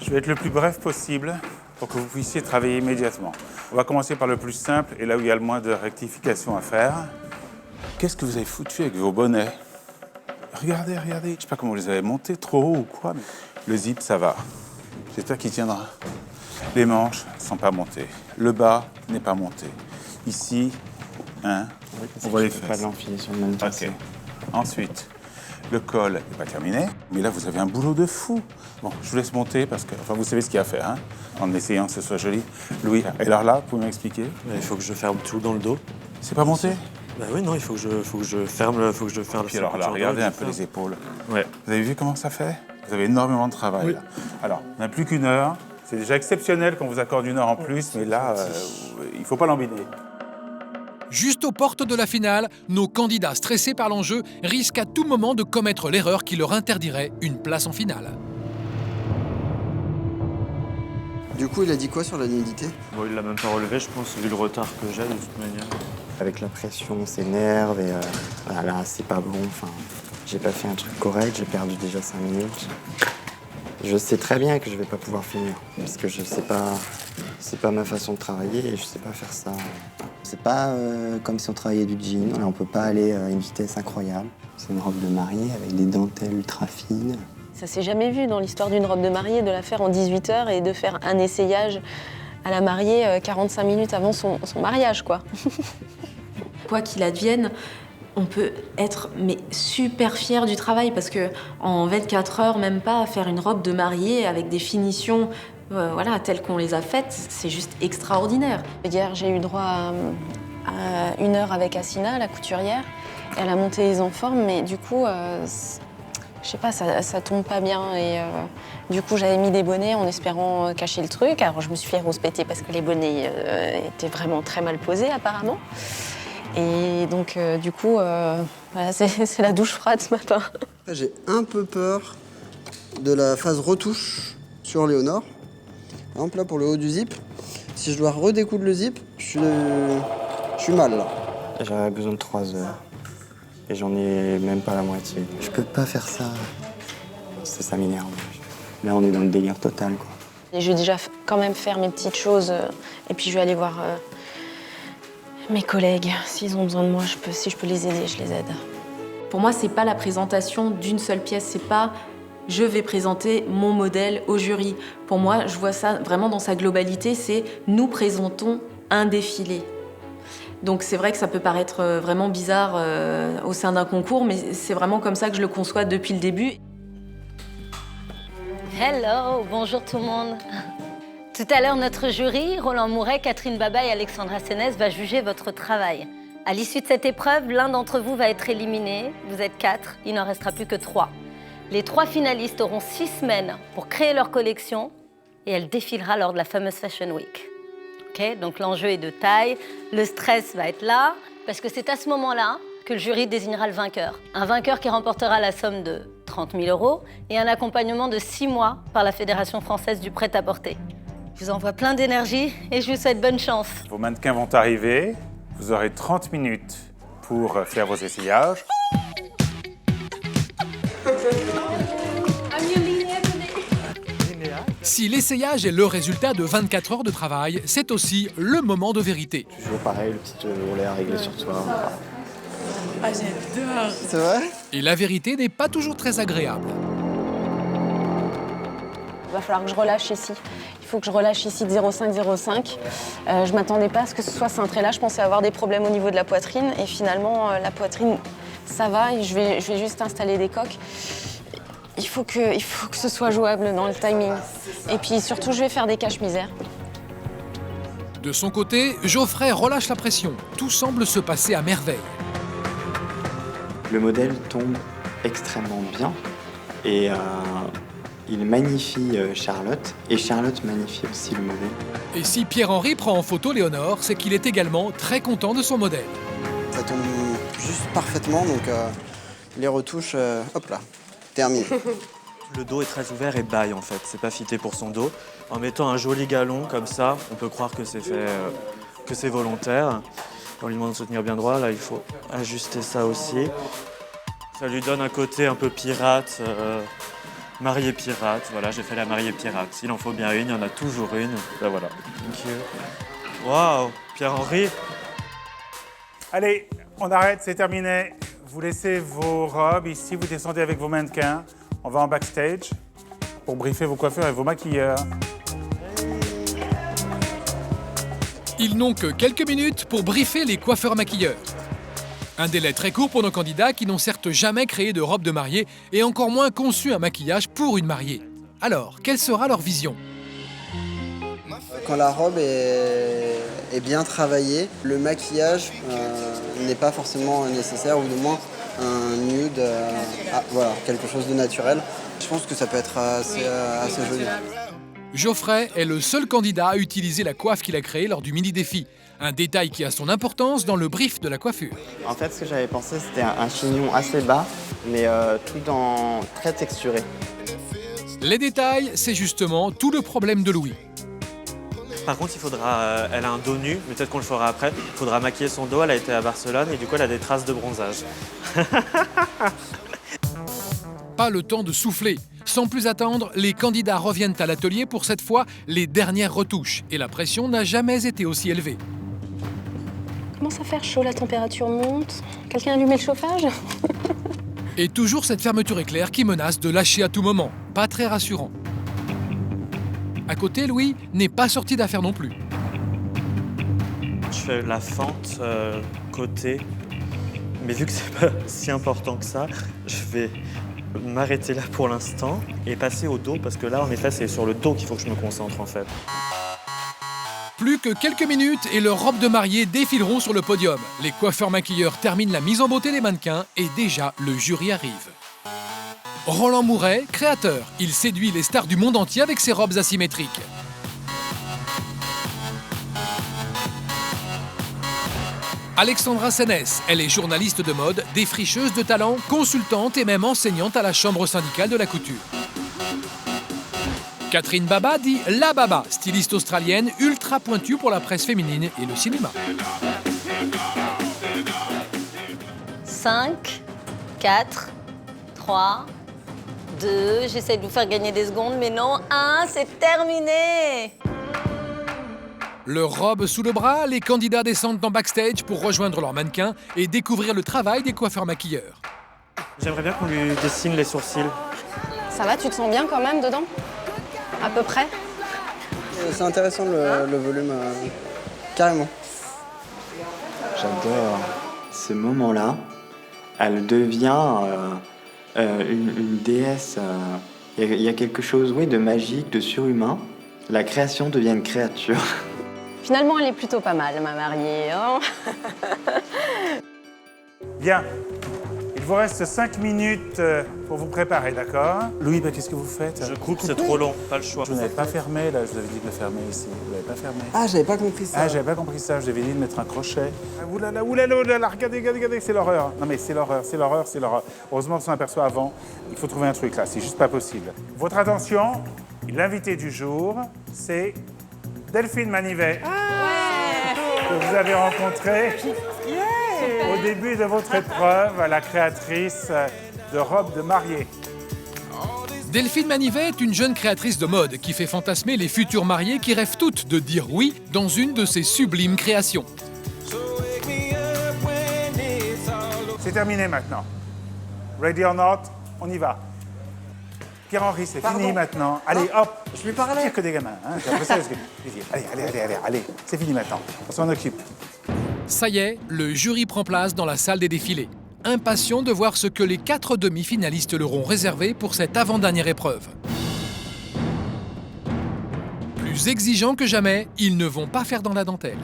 Je vais être le plus bref possible pour que vous puissiez travailler immédiatement. On va commencer par le plus simple et là où il y a le moins de rectifications à faire. Qu'est-ce que vous avez foutu avec vos bonnets? Regardez, regardez. Je ne sais pas comment vous les avez montés, trop haut ou quoi, mais le zip, ça va. J'espère qu'il tiendra. Les manches ne sont pas montées. Le bas n'est pas monté. Ici, on voit les fesses. Pas de l'enfiler sur le même tracé. Ok. Ensuite, le col n'est pas terminé, mais là, vous avez un boulot de fou. Bon, je vous laisse monter parce que, enfin, vous savez ce qu'il y a à faire, hein, en essayant que ce soit joli. Louis, et alors là, vous pouvez m'expliquer? Il faut que je ferme tout dans le dos. C'est pas monté? Bah oui, non, il faut que je ferme, Puis alors là, regardez un peu les épaules. Ouais. Vous avez vu comment ça fait? Vous avez énormément de travail. Oui. Là. Alors, on n'a plus qu'1 heure. C'est déjà exceptionnel qu'on vous accorde 1 heure en plus, mais là, il ne faut pas l'embêter. Juste aux portes de la finale, nos candidats stressés par l'enjeu risquent à tout moment de commettre l'erreur qui leur interdirait une place en finale. Du coup, il a dit quoi sur la nudité? Bon, il l'a même pas relevé, je pense, vu le retard que j'ai de toute manière. Avec la pression, on s'énerve et là, c'est pas bon. Enfin, j'ai pas fait un truc correct, j'ai perdu déjà 5 minutes. Je sais très bien que je vais pas pouvoir finir parce que je sais pas, c'est pas ma façon de travailler et je sais pas faire ça. C'est pas comme si on travaillait du jean, on peut pas aller à une vitesse incroyable. C'est une robe de mariée avec des dentelles ultra fines. Ça s'est jamais vu dans l'histoire d'une robe de mariée de la faire en 18 heures et de faire un essayage à la mariée 45 minutes avant son mariage, quoi. Quoi qu'il advienne, on peut être super fier du travail parce que en 24 heures, même pas, faire une robe de mariée avec des finitions telles qu'on les a faites, c'est juste extraordinaire. Hier, j'ai eu droit à 1 heure avec Assina, la couturière. Elle a monté les enformes, mais du coup, je sais pas, ça tombe pas bien. Et du coup, j'avais mis des bonnets en espérant cacher le truc. Alors, je me suis fait rouspéter parce que les bonnets étaient vraiment très mal posés, apparemment. Et donc, du coup, voilà, c'est la douche froide ce matin. J'ai un peu peur de la phase retouche sur Léonore. Par exemple, là, pour le haut du zip, si je dois redécoudre le zip, je suis mal, là. J'aurais besoin de 3 heures. Et j'en ai même pas la moitié. Je peux pas faire ça. Ça m'énerve. Là, on est dans le délire total, quoi. Et je vais déjà quand même faire mes petites choses. Et puis, je vais aller voir mes collègues. S'ils ont besoin de moi, si je peux les aider, je les aide. Pour moi, c'est pas la présentation d'une seule pièce. C'est pas je vais présenter mon modèle au jury. Pour moi, je vois ça vraiment dans sa globalité. C'est nous présentons un défilé. Donc c'est vrai que ça peut paraître vraiment bizarre au sein d'un concours, mais c'est vraiment comme ça que je le conçois depuis le début. Hello, bonjour tout le monde. Tout à l'heure, notre jury, Roland Mouret, Catherine Baba et Alexandra Sénès, va juger votre travail. À l'issue de cette épreuve, l'un d'entre vous va être éliminé. Vous êtes 4, il n'en restera plus que 3. Les 3 finalistes auront 6 semaines pour créer leur collection et elle défilera lors de la fameuse Fashion Week. Okay, donc l'enjeu est de taille, le stress va être là, parce que c'est à ce moment-là que le jury désignera le vainqueur. Un vainqueur qui remportera la somme de 30 000 € et un accompagnement de 6 mois par la Fédération française du prêt-à-porter. Je vous envoie plein d'énergie et je vous souhaite bonne chance. Vos mannequins vont arriver. Vous aurez 30 minutes pour faire vos essayages. Si l'essayage est le résultat de 24 heures de travail, c'est aussi le moment de vérité. Toujours pareil, le petit volet à régler sur toi. Ah, j'adore. C'est vrai? Et la vérité n'est pas toujours très agréable. Il va falloir que je relâche ici. Il faut que je relâche ici de 0,5. Je m'attendais pas à ce que ce soit cintré là. Je pensais avoir des problèmes au niveau de la poitrine. Et finalement, la poitrine, ça va. Et je vais juste installer des coques. Il faut que ce soit jouable dans le timing. Et puis surtout, je vais faire des caches-misères. De son côté, Geoffrey relâche la pression. Tout semble se passer à merveille. Le modèle tombe extrêmement bien et il magnifie Charlotte et Charlotte magnifie aussi le modèle. Et si Pierre-Henri prend en photo Léonore, c'est qu'il est également très content de son modèle. Ça tombe juste parfaitement, donc les retouches, hop là, terminé. Le dos est très ouvert et baille en fait, c'est pas fité pour son dos. En mettant un joli galon comme ça, on peut croire que c'est fait, que c'est volontaire. On lui demande de se tenir bien droit, là il faut ajuster ça aussi. Ça lui donne un côté un peu pirate, mariée pirate. Voilà, j'ai fait la mariée pirate. S'il en faut bien une, il y en a toujours une. Là voilà. Thank you. Waouh, Pierre-Henri. Allez, on arrête, c'est terminé. Vous laissez vos robes ici, vous descendez avec vos mannequins. On va en backstage pour briefer vos coiffeurs et vos maquilleurs. Ils n'ont que quelques minutes pour briefer les coiffeurs-maquilleurs. Un délai très court pour nos candidats qui n'ont certes jamais créé de robe de mariée et encore moins conçu un maquillage pour une mariée. Alors, quelle sera leur vision? Quand la robe est bien travaillée, le maquillage n'est pas forcément nécessaire, ou du moins un nude, voilà, quelque chose de naturel. Je pense que ça peut être assez joli. Geoffrey est le seul candidat à utiliser la coiffe qu'il a créée lors du mini-défi. Un détail qui a son importance dans le brief de la coiffure. En fait, ce que j'avais pensé, c'était un chignon assez bas, mais très texturé. Les détails, c'est justement tout le problème de Louis. Par contre, elle a un dos nu, mais peut-être qu'on le fera après. Il faudra maquiller son dos, elle a été à Barcelone et du coup elle a des traces de bronzage. Pas le temps de souffler. Sans plus attendre, les candidats reviennent à l'atelier pour cette fois les dernières retouches. Et la pression n'a jamais été aussi élevée. Commence à faire chaud, la température monte. Quelqu'un a allumé le chauffage? Et toujours cette fermeture éclair qui menace de lâcher à tout moment. Pas très rassurant. À côté, Louis n'est pas sorti d'affaire non plus. Je fais la fente côté, mais vu que c'est pas si important que ça, je vais m'arrêter là pour l'instant et passer au dos, parce que là, en effet, c'est sur le dos qu'il faut que je me concentre, en fait. Plus que quelques minutes et leurs robes de mariée défileront sur le podium. Les coiffeurs-maquilleurs terminent la mise en beauté des mannequins et déjà, le jury arrive. Roland Mouret, créateur, il séduit les stars du monde entier avec ses robes asymétriques. Alexandra Sénès, elle est journaliste de mode, défricheuse de talent, consultante et même enseignante à la chambre syndicale de la couture. Catherine Baba dit la Baba, styliste australienne ultra pointue pour la presse féminine et le cinéma. 5, 4, 3, 2, j'essaie de vous faire gagner des secondes, mais non, 1, c'est terminé! Leur robe sous le bras, les candidats descendent en backstage pour rejoindre leurs mannequins et découvrir le travail des coiffeurs-maquilleurs. J'aimerais bien qu'on lui dessine les sourcils. Ça va, tu te sens bien quand même dedans? À peu près? C'est intéressant le volume, carrément. J'adore ce moment-là. Elle devient une déesse. Il y a quelque chose, oui, de magique, de surhumain. La création devient une créature. Finalement, elle est plutôt pas mal, ma mariée. Hein. Bien. Il vous reste 5 minutes pour vous préparer, d'accord? Louis, qu'est-ce que vous faites? Je coupe, c'est trop long, pas le choix. Je vous avais pas fermé, là, je vous avais dit de le fermer ici. Vous l'avez pas fermé. Ah, j'avais pas compris ça. Ah, j'avais pas compris ça, je vous avais dit de mettre un crochet. Ah, oulala, regardez, c'est l'horreur. Non mais c'est l'horreur. Heureusement qu'on s'en aperçoit avant. Il faut trouver un truc là, c'est juste pas possible. Votre attention, l'invité du jour, c'est Delphine Manivet. que vous avez rencontrée au début de votre épreuve, la créatrice de robes de mariée. Delphine Manivet est une jeune créatrice de mode qui fait fantasmer les futures mariées qui rêvent toutes de dire oui dans une de ses sublimes créations. C'est terminé maintenant. Ready or not, on y va. Pierre-Henri, c'est fini maintenant. Allez, hop. Je lui parlais. Pire que des gamins. Hein. Allez, c'est fini maintenant. On s'en occupe. Ça y est, le jury prend place dans la salle des défilés. Impatient de voir ce que les 4 demi-finalistes leur ont réservé pour cette avant-dernière épreuve. Plus exigeants que jamais, ils ne vont pas faire dans la dentelle.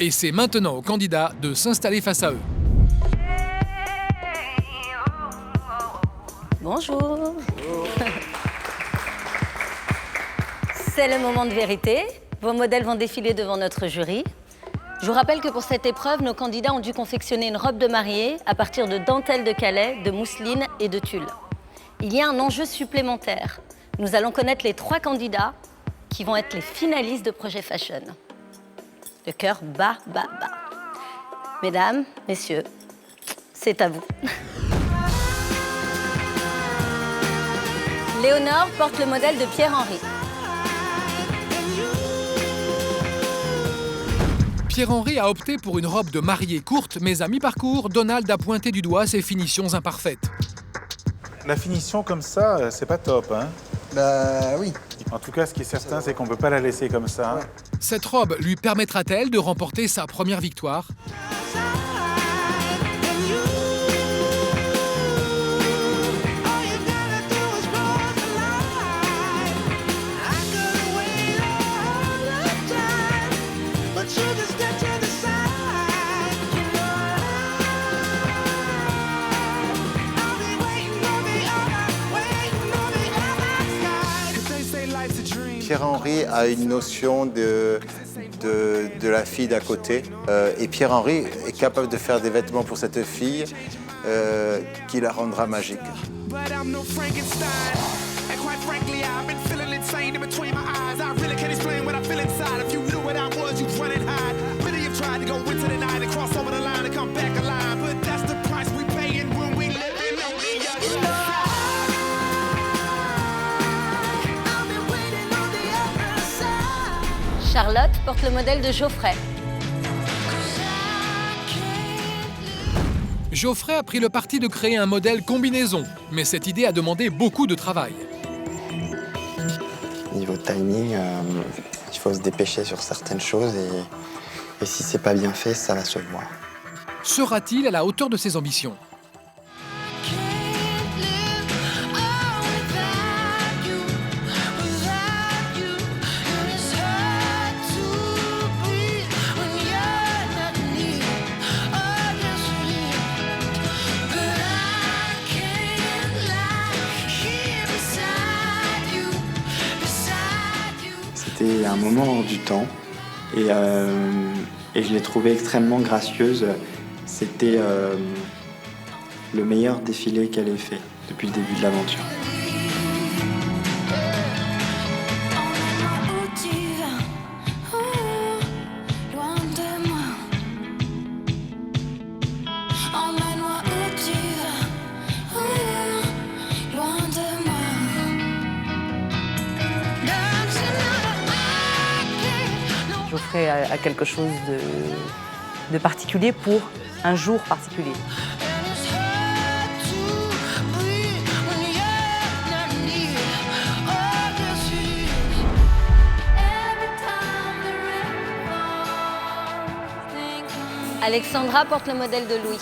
Et c'est maintenant aux candidats de s'installer face à eux. Bonjour. C'est le moment de vérité. Vos modèles vont défiler devant notre jury. Je vous rappelle que pour cette épreuve, nos candidats ont dû confectionner une robe de mariée à partir de dentelles de Calais, de mousseline et de tulle. Il y a un enjeu supplémentaire. Nous allons connaître les 3 candidats qui vont être les finalistes de Projet Fashion. Le cœur bat, bat, bat. Mesdames, messieurs, c'est à vous. Léonore porte le modèle de Pierre-Henri. Pierre-Henri a opté pour une robe de mariée courte, mais à mi-parcours, Donald a pointé du doigt ses finitions imparfaites. La finition comme ça, c'est pas top, hein? Bah oui. En tout cas, ce qui est certain, c'est qu'on peut pas la laisser comme ça. Ouais. Cette robe lui permettra-t-elle de remporter sa première victoire ? Pierre-Henri a une notion de la fille d'à côté. Et Pierre-Henri est capable de faire des vêtements pour cette fille qui la rendra magique. Charlotte porte le modèle de Geoffrey. Geoffrey a pris le parti de créer un modèle combinaison, mais cette idée a demandé beaucoup de travail. Niveau timing, il faut se dépêcher sur certaines choses et si c'est pas bien fait, ça va se voir. Sera-t-il à la hauteur de ses ambitions ? C'était un moment hors du temps et je l'ai trouvée extrêmement gracieuse. C'était le meilleur défilé qu'elle ait fait depuis le début de l'aventure. Geoffrey a quelque chose de particulier pour un jour particulier. Alexandra porte le modèle de Louis.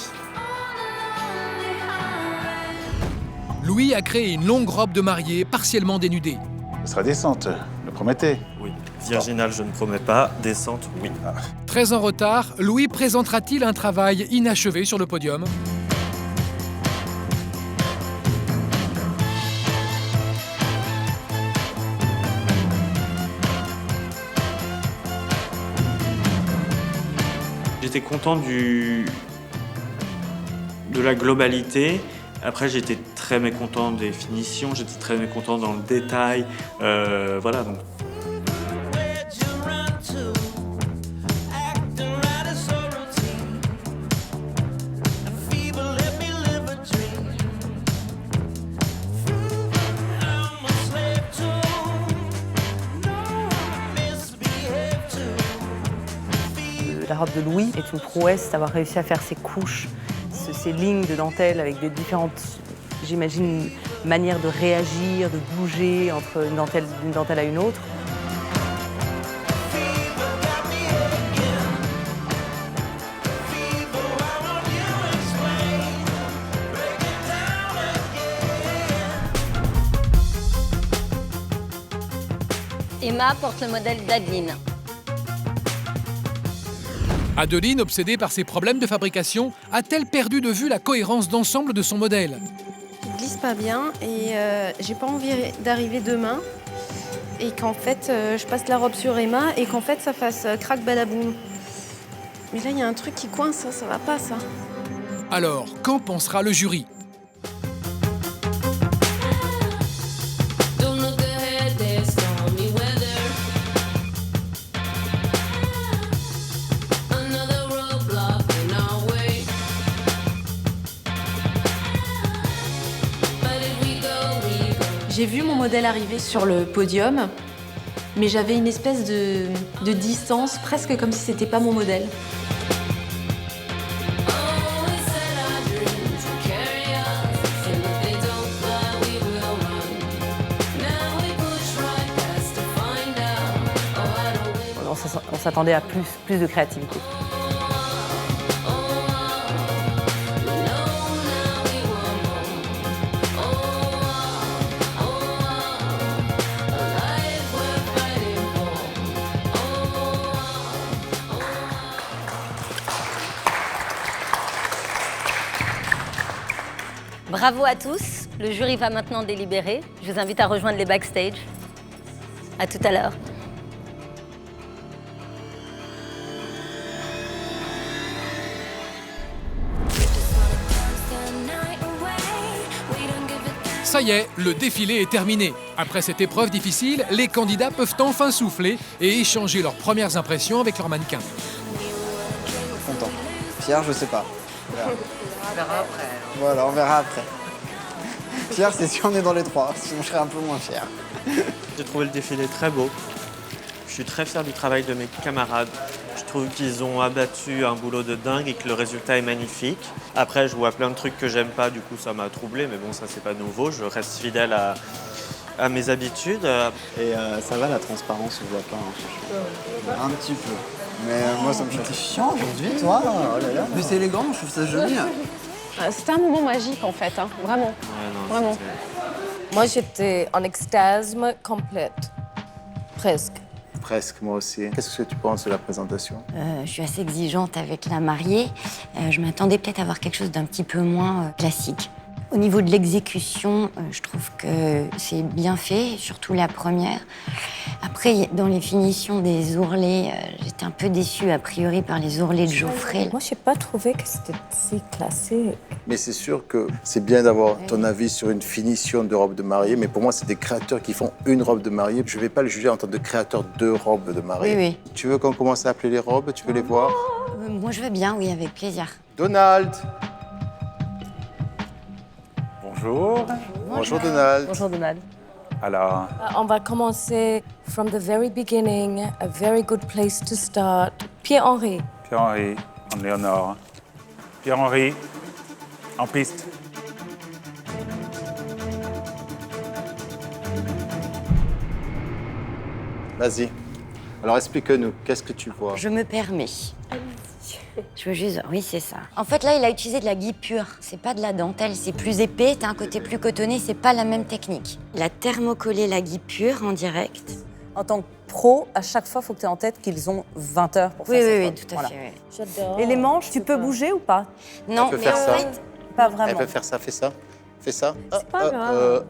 Louis a créé une longue robe de mariée partiellement dénudée. Ce sera décente, le promettez. Oui. Virginal, je ne promets pas. Descente, oui. Très en retard, Louis présentera-t-il un travail inachevé sur le podium ? J'étais content de la globalité. Après, j'étais très mécontent des finitions, j'étais très mécontent dans le détail. Voilà, donc. robe de Louis est une prouesse d'avoir réussi à faire ces couches, ces lignes de dentelle avec des différentes, j'imagine, manières de réagir, de bouger entre d'une dentelle à une autre. Emma porte le modèle d'Adeline. Adeline, obsédée par ses problèmes de fabrication, a-t-elle perdu de vue la cohérence d'ensemble de son modèle? Il glisse pas bien et j'ai pas envie d'arriver demain et qu'en fait je passe la robe sur Emma et qu'en fait ça fasse crac badaboum. Mais là il y a un truc qui coince, ça va pas ça. Alors, qu'en pensera le jury? J'ai vu mon modèle arriver sur le podium, mais j'avais une espèce de distance, presque comme si c'était pas mon modèle. On s'attendait à plus de créativité. Bravo à tous. Le jury va maintenant délibérer. Je vous invite à rejoindre les backstage. À tout à l'heure. Ça y est, le défilé est terminé. Après cette épreuve difficile, les candidats peuvent enfin souffler et échanger leurs premières impressions avec leurs mannequins. Content. Pierre, je sais pas. On verra après. Voilà, on verra après. Pierre, c'est si on est dans les trois, sinon je serais un peu moins fier. J'ai trouvé le défilé très beau. Je suis très fier du travail de mes camarades. Je trouve qu'ils ont abattu un boulot de dingue et que le résultat est magnifique. Après, je vois plein de trucs que j'aime pas, du coup ça m'a troublé, mais bon, ça c'est pas nouveau. Je reste fidèle à mes habitudes. Et ça va, la transparence, on voit pas. Hein, Un petit peu. Mais moi, ça me choque. T'es chiant aujourd'hui, toi. Oh là là. Mais c'est élégant, je trouve ça joli. C'était un moment magique en fait, hein. Vraiment. Ouais, non, Vraiment. Moi, j'étais en extase complète. Presque. Presque, moi aussi. Qu'est-ce que tu penses de la présentation? Je suis assez exigeante avec la mariée. Je m'attendais peut-être à avoir quelque chose d'un petit peu moins classique. Au niveau de l'exécution, je trouve que c'est bien fait, surtout la première. Après, dans les finitions des ourlets, j'étais un peu déçue a priori par les ourlets de Geoffrey. Moi, je n'ai pas trouvé que c'était si classé. Mais c'est sûr que c'est bien d'avoir ton avis sur une finition de robe de mariée, mais pour moi, c'est des créateurs qui font une robe de mariée. Je ne vais pas le juger en tant que créateur de robes de mariée. Oui, oui. Tu veux qu'on commence à appeler les robes? Tu veux les voir? Moi, je veux bien, oui, avec plaisir. Donald! Bonjour. Bonjour Donald. Bonjour Donald. Alors, On va commencer from the very beginning, a very good place to start. Pierre-Henri. Pierre-Henri, Anne-Léonore. Pierre-Henri, en piste. Vas-y. Alors explique-nous, qu'est-ce que tu vois? Je me permets. Je veux juste... Oui, c'est ça. En fait, là, il a utilisé de la guipure. C'est pas de la dentelle, c'est plus épais, t'as un côté plus cotonné, c'est pas la même technique. Il a thermocollé la guipure en direct. En tant que pro, à chaque fois, il faut que tu aies en tête qu'ils ont 20 heures pour Oui, faire oui, cette oui, robe. tout à Voilà. fait. Oui. J'adore. Et les manches, tu peux bouger ou pas? Non, peut mais faire en ça. fait... Pas Elle vraiment. peut faire ça, fais ça. Fais ça. C'est pas grave.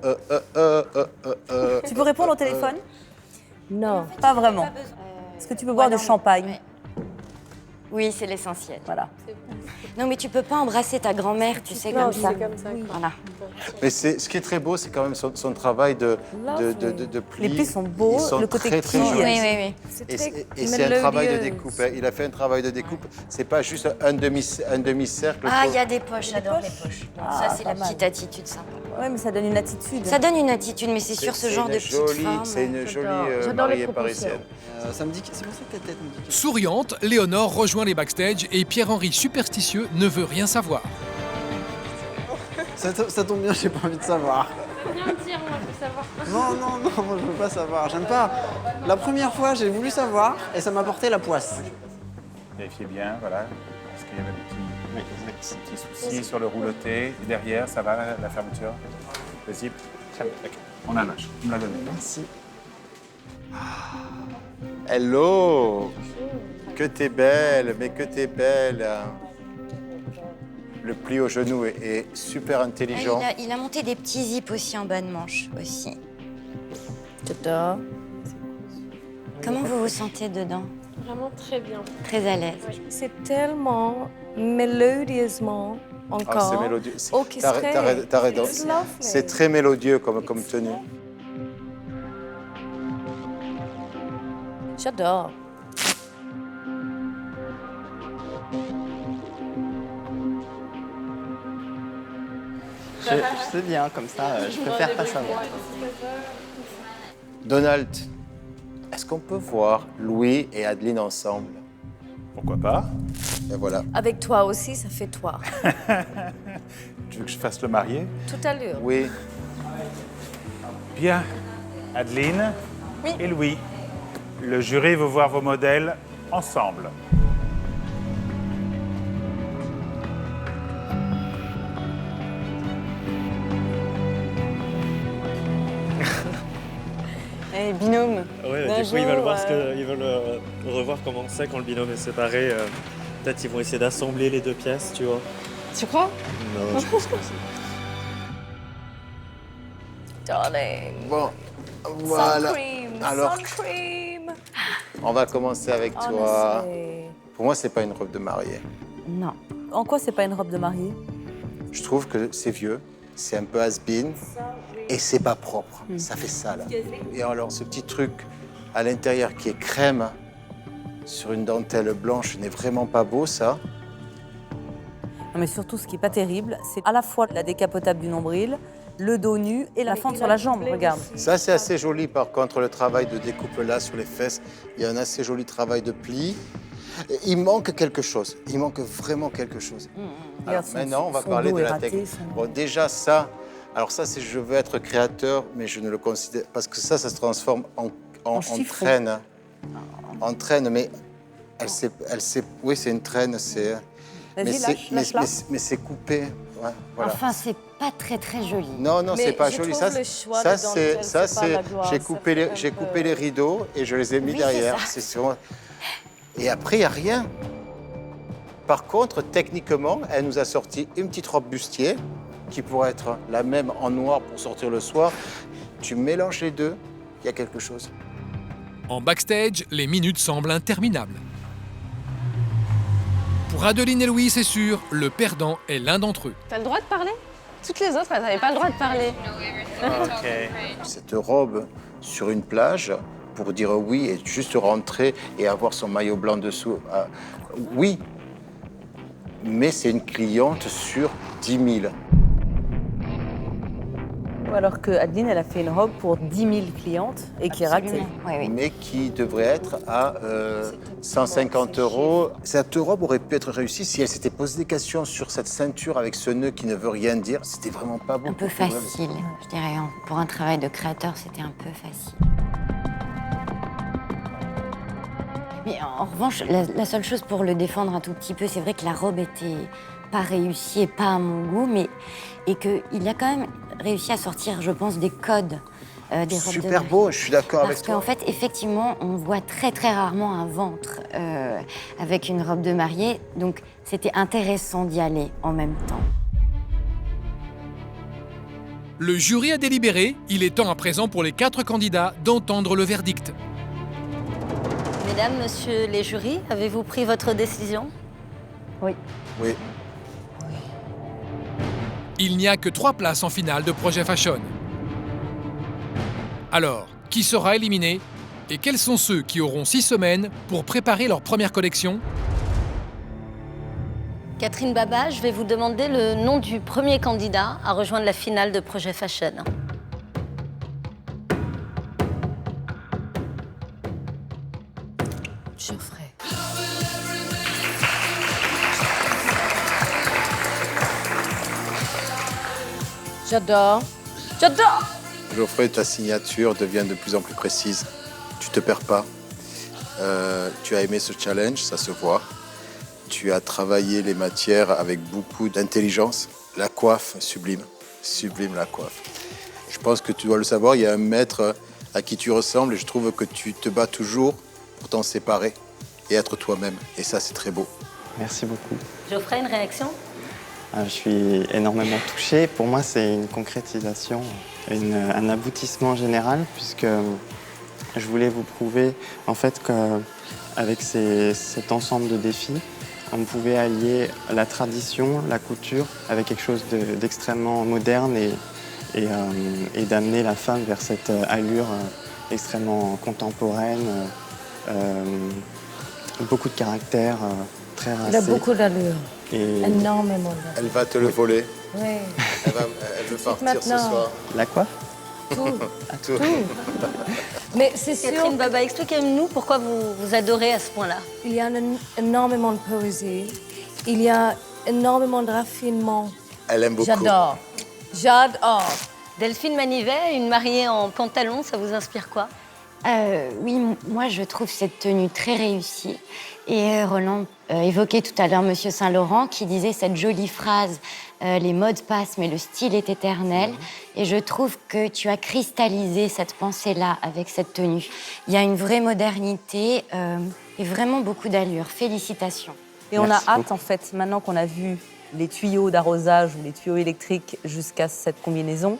Tu peux répondre au téléphone? Non. Pas vraiment. Est-ce que tu peux boire du champagne? Ouais. Oui, c'est l'essentiel. Voilà. Non, mais tu peux pas embrasser ta grand-mère, tu sais, comme ça. Oui. Voilà. Mais ce qui est très beau, c'est quand même son travail de plis. Les plis sont beaux, Ils sont le côté très, très pli, jolis. Oui, oui, oui. Et c'est un travail de découpe. Hein. Il a fait un travail de découpe. C'est pas juste un demi-cercle. Ah, il y a des poches, j'adore les poches. Ça, c'est la petite attitude sympa. Ouais, mais ça donne une attitude. Ça donne une attitude, mais c'est sur ce genre de petite forme. C'est une jolie J'adore les mariée proportions. parisienne. Ça me dit c'est pour ça que ta tête me dit quelque chose. Souriante, Léonore rejoint les backstage et Pierre-Henri, superstitieux, ne veut rien savoir. Ça tombe bien, j'ai pas envie de savoir. Rien dire, moi, je veux savoir. Non, moi je veux pas savoir. J'aime pas. La première fois, j'ai voulu savoir et ça m'a porté la poisse. Vérifiez bien, voilà. Parce qu'il y avait des petits soucis sur le rouloté. Et derrière, ça va, la fermeture. Le zip. Très bien. Ok. On a l'âge. On me l'a donné. Merci. Hello! Que t'es belle, mais que t'es belle. Le pli au genou est super intelligent. Il a monté des petits zips aussi en bas de manche aussi. J'adore. Comment vous vous sentez dedans? Vraiment très bien. Très à l'aise. C'est tellement mélodieusement encore. Ah, c'est mélodieux. Orchestré. T'as raison. It's lovely. C'est très mélodieux comme tenue. J'adore. Je sais bien, comme ça, je préfère pas savoir. Donald, est-ce qu'on peut voir Louis et Adeline ensemble? Pourquoi pas? Et voilà. Avec toi aussi, ça fait toi. Tu veux que je fasse le marié? Tout à l'heure. Oui. Bien. Adeline et Louis, le jury veut voir vos modèles ensemble. Eh, binôme. Ouais, D'un du coup, ils veulent, jour, voir ils veulent revoir comment c'est quand le binôme est séparé. Peut-être ils vont essayer d'assembler les deux pièces, tu vois. Tu crois? Non, je pense que c'est... Darling. Bon, voilà. Sun cream. Alors, Sun cream. on va commencer avec toi. Honestly. Pour moi, c'est pas une robe de mariée. Non. En quoi c'est pas une robe de mariée? Je trouve que c'est vieux, c'est un peu has-been et c'est pas propre. Ça fait ça, là. Et alors, ce petit truc à l'intérieur qui est crème sur une dentelle blanche n'est vraiment pas beau, ça. Non, mais surtout, ce qui est pas terrible, c'est à la fois la décapotable du nombril, le dos nu et la fente sur la jambe, regarde. Ça, c'est assez joli, par contre, le travail de découpe là sur les fesses. Il y a un assez joli travail de pli. Et il manque quelque chose. Il manque vraiment quelque chose. Alors, maintenant, on va parler de la technique. Bon, déjà, ça... Alors ça, c'est je veux être créateur, mais je ne le considère... Parce que ça se transforme en traîne. En traîne, mais elle s'est... Oui, c'est une traîne, c'est... Mais c'est coupé. Ouais, voilà. Enfin, c'est pas très très joli. Non, Mais c'est pas je joli. trouve Ça, le choix ça de dentelle, c'est... c'est pas la gloire, J'ai ça coupé, fait un j'ai peu- coupé les rideaux et je les ai mis Oui, derrière. c'est ça. C'est sûr. Et après, il n'y a rien. Par contre, techniquement, elle nous a sorti une petite robe bustier qui pourrait être la même en noir pour sortir le soir. Tu mélanges les deux, il y a quelque chose. En backstage, les minutes semblent interminables. Pour Adeline et Louis, c'est sûr, le perdant est l'un d'entre eux. T'as le droit de parler? Toutes les autres, elles n'avaient pas le droit de parler. Cette robe sur une plage, pour dire oui et juste rentrer et avoir son maillot blanc dessous, oui. Mais c'est une cliente sur 10 000. Alors que Adeline, elle a fait une robe pour 10 000 clientes et qui est ratée. Oui, oui. Mais qui devrait être à 150 €. Cette robe aurait pu être réussie si elle s'était posé des questions sur cette ceinture avec ce nœud qui ne veut rien dire. C'était vraiment pas beau. Un peu facile, je dirais. Pour un travail de créateur, c'était un peu facile. Mais en revanche, la seule chose pour le défendre un tout petit peu, c'est vrai que la robe était pas réussie et pas à mon goût, mais et qu'il a quand même réussi à sortir, je pense, des codes des robes de Super mariée. beau, je suis d'accord avec Parce toi. qu'en fait, effectivement, on voit très très rarement un ventre avec une robe de mariée, donc c'était intéressant d'y aller en même temps. Le jury a délibéré, il est temps à présent pour les 4 candidats d'entendre le verdict. Mesdames, messieurs les jurys, avez-vous pris votre décision? Oui. Oui. Il n'y a que 3 places en finale de Projet Fashion. Alors, qui sera éliminé? Et quels sont ceux qui auront 6 semaines pour préparer leur première collection? Catherine Baba, je vais vous demander le nom du premier candidat à rejoindre la finale de Projet Fashion. Geoffrey. J'adore. J'adore. Geoffrey, ta signature devient de plus en plus précise. Tu te perds pas. Tu as aimé ce challenge, ça se voit. Tu as travaillé les matières avec beaucoup d'intelligence. La coiffe, sublime. Sublime la coiffe. Je pense que tu dois le savoir, il y a un maître à qui tu ressembles et je trouve que tu te bats toujours pour t'en séparer et être toi-même. Et ça, c'est très beau. Merci beaucoup. Geoffrey, une réaction? Je suis énormément touché. Pour moi, c'est une concrétisation, un aboutissement général, puisque je voulais vous prouver en fait qu'avec cet ensemble de défis, on pouvait allier la tradition, la couture, avec quelque chose d'extrêmement moderne et d'amener la femme vers cette allure extrêmement contemporaine, beaucoup de caractère, très racé. Il a beaucoup d'allure. Énormément d'allure. Elle va te le voler. Oui. Elle veut partir maintenant. ce soir. La quoi? Tout. Tout. Mais c'est sûr. Catherine Baba, expliquez-nous pourquoi vous adorez à ce point-là. Il y a énormément de poésie. Il y a énormément de raffinement. Elle aime beaucoup. J'adore. J'adore. Delphine Manivet, une mariée en pantalon, ça vous inspire quoi? Oui, moi je trouve cette tenue très réussie. Et Roland évoquait tout à l'heure Monsieur Saint-Laurent qui disait cette jolie phrase les modes passent mais le style est éternel. Et je trouve que tu as cristallisé cette pensée-là avec cette tenue. Il y a une vraie modernité et vraiment beaucoup d'allure. Félicitations. Et on a hâte, en fait, maintenant qu'on a vu les tuyaux d'arrosage ou les tuyaux électriques jusqu'à cette combinaison,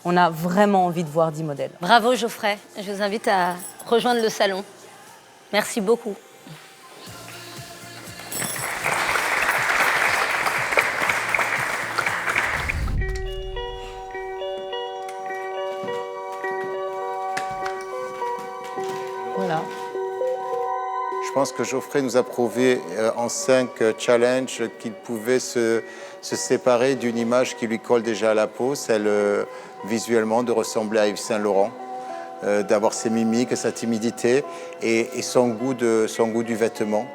on a vraiment envie de voir 10 modèles. Bravo Geoffrey, je vous invite à rejoindre le salon. Merci beaucoup. Voilà. Je pense que Geoffrey nous a prouvé en 5 challenges qu'il pouvait se séparer d'une image qui lui colle déjà à la peau, celle visuellement de ressembler à Yves Saint-Laurent, d'avoir ses mimiques, sa timidité et son goût du vêtement.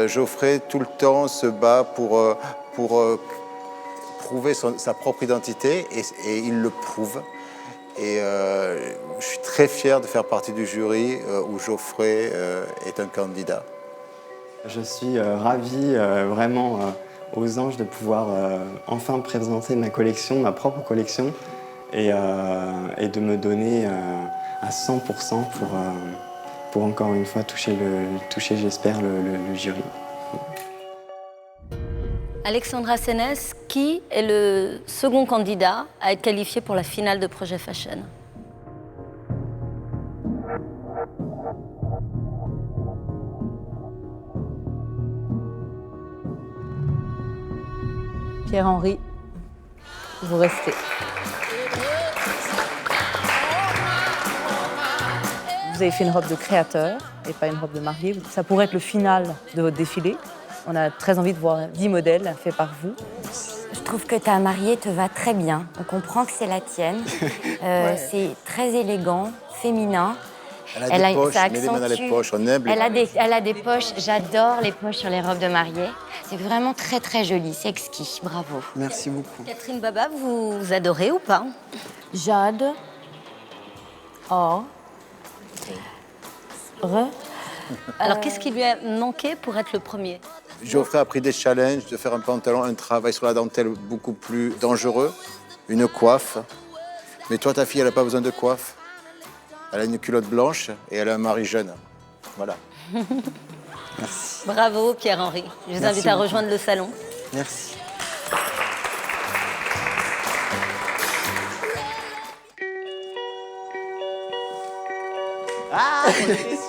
Geoffrey, tout le temps, se bat pour prouver sa propre identité et il le prouve. Et je suis très fier de faire partie du jury où Geoffrey est un candidat. Je suis ravi, vraiment aux anges, de pouvoir enfin présenter ma collection, ma propre collection, et de me donner à 100% pour encore une fois toucher j'espère, le jury. Alexandra Sénès, qui est le second candidat à être qualifié pour la finale de Projet Fashion? Pierre-Henri, vous restez. Vous avez fait une robe de créateur et pas une robe de mariée. Ça pourrait être le final de votre défilé. On a très envie de voir 10 modèles faits par vous. Je trouve que ta mariée te va très bien. On comprend que c'est la tienne. C'est très élégant, féminin. Elle a des poches, mets les mains dans les poches, on aime les poches. Elle a des poches, j'adore les poches sur les robes de mariée. C'est vraiment très très joli, c'est exquis, bravo. Merci beaucoup. Catherine Baba, vous adorez ou pas? Jade. Alors qu'est-ce qui lui a manqué pour être le premier? Geoffrey a pris des challenges de faire un pantalon, un travail sur la dentelle beaucoup plus dangereux, une coiffe. Mais toi, ta fille, elle n'a pas besoin de coiffe. Elle a une culotte blanche et elle a un mari jeune. Voilà. Merci. Bravo Pierre-Henri. Je vous invite à rejoindre le salon. Merci. Ah, on était sûr.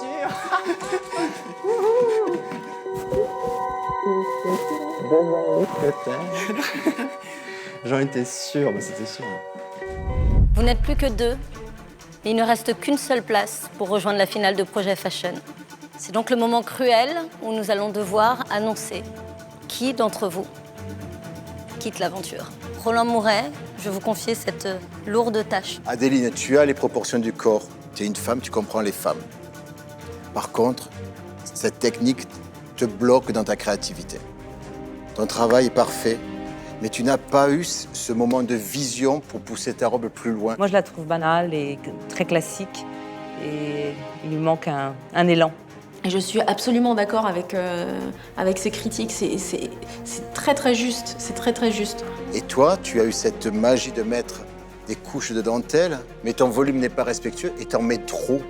J'en étais sûr, mais c'était sûr. Vous n'êtes plus que 2. Et il ne reste qu'une seule place pour rejoindre la finale de Projet Fashion. C'est donc le moment cruel où nous allons devoir annoncer Qui d'entre vous quitte l'aventure? Roland Mouret, je vais vous confier cette lourde tâche. Adéline, tu as les proportions du corps. Tu es une femme, tu comprends les femmes. Par contre, cette technique te bloque dans ta créativité. Ton travail est parfait, mais tu n'as pas eu ce moment de vision pour pousser ta robe plus loin. Moi, je la trouve banale et très classique. Et il lui manque un élan. Et je suis absolument d'accord avec ces critiques. C'est très très juste. C'est très très juste. Et toi, tu as eu cette magie de mettre des couches de dentelle, mais ton volume n'est pas respectueux et t'en mets trop.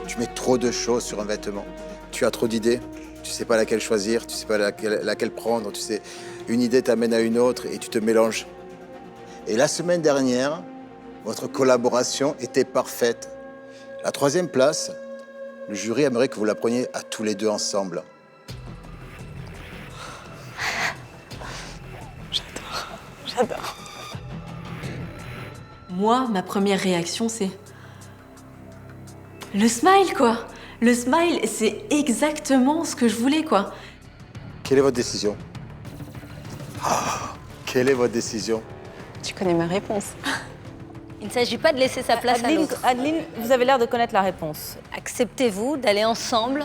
Tu mets trop de choses sur un vêtement. Tu as trop d'idées, tu sais pas laquelle choisir, tu sais pas laquelle prendre, tu sais, une idée t'amène à une autre et tu te mélanges. Et la semaine dernière, votre collaboration était parfaite. La 3e place, le jury aimerait que vous la preniez à tous les deux ensemble. J'adore. Moi, ma première réaction, c'est... le smile, quoi. Le smile, c'est exactement ce que je voulais, quoi. Quelle est votre décision? Quelle est votre décision? Tu connais ma réponse. Il ne s'agit pas de laisser sa place à l'autre. Adeline, vous avez l'air de connaître la réponse. Acceptez-vous d'aller ensemble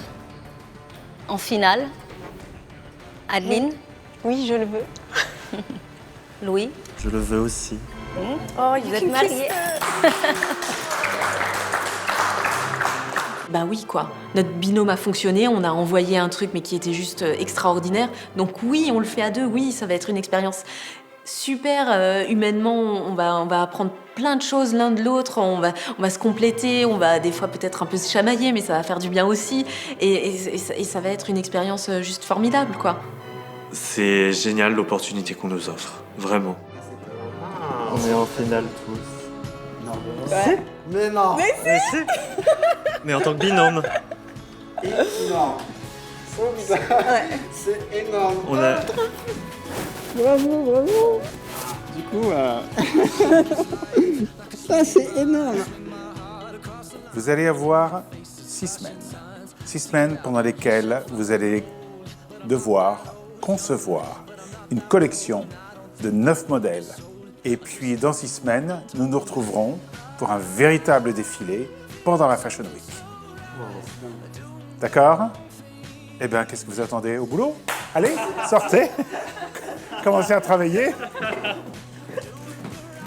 en finale? Adeline? Oui, je le veux. Louis? Je le veux aussi. Oh, vous êtes mariés. Ben oui, quoi. Notre binôme a fonctionné, on a envoyé un truc, mais qui était juste extraordinaire. Donc oui, on le fait à deux, oui, ça va être une expérience super. Humainement, on va apprendre plein de choses l'un de l'autre, on va se compléter, on va des fois peut-être un peu se chamailler, mais ça va faire du bien aussi. Et ça va être une expérience juste formidable, quoi. C'est génial l'opportunité qu'on nous offre, vraiment. On est en finale tous. Non. Ouais. Mais non. Mais si. Mais en tant que binôme. Énorme. C'est énorme. On a... Bravo. Du coup, ça c'est énorme. Vous allez avoir 6 semaines. 6 semaines pendant lesquelles vous allez devoir concevoir une collection de 9 modèles. Et puis, dans 6 semaines, nous nous retrouverons pour un véritable défilé pendant la Fashion Week. D'accord? Eh bien, qu'est-ce que vous attendez? Au boulot? Allez, sortez. Commencez à travailler.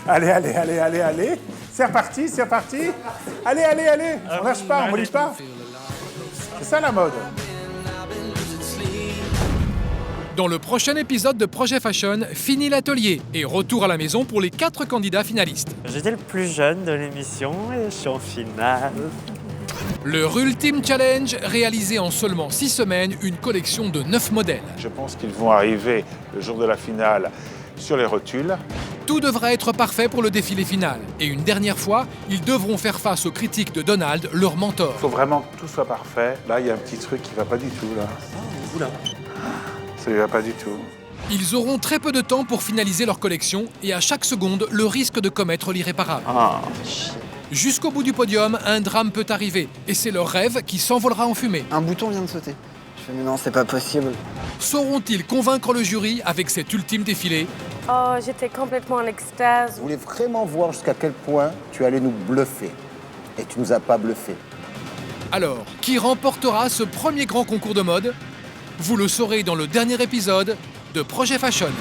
Allez. C'est reparti. Allez. On lâche pas, on ne lit pas. C'est ça la mode. Dans le prochain épisode de Projet Fashion, fini l'atelier et retour à la maison pour les 4 candidats finalistes. J'étais le plus jeune de l'émission et je suis en finale. Leur ultime challenge, réaliser en seulement 6 semaines une collection de 9 modèles. Je pense qu'ils vont arriver le jour de la finale sur les rotules. Tout devra être parfait pour le défilé final. Et une dernière fois, ils devront faire face aux critiques de Donald, leur mentor. Il faut vraiment que tout soit parfait. Là, il y a un petit truc qui ne va pas du tout. Là. Oula. Ça ne va pas du tout. Ils auront très peu de temps pour finaliser leur collection et à chaque seconde, le risque de commettre l'irréparable. Jusqu'au bout du podium, un drame peut arriver et c'est leur rêve qui s'envolera en fumée. Un bouton vient de sauter. Je fais mais non, c'est pas possible. Sauront-ils convaincre le jury avec cet ultime défilé? Oh, j'étais complètement en extase. Je voulais vraiment voir jusqu'à quel point tu allais nous bluffer. Et tu nous as pas bluffé. Alors, qui remportera ce premier grand concours de mode? Vous le saurez dans le dernier épisode de Projet Fashion.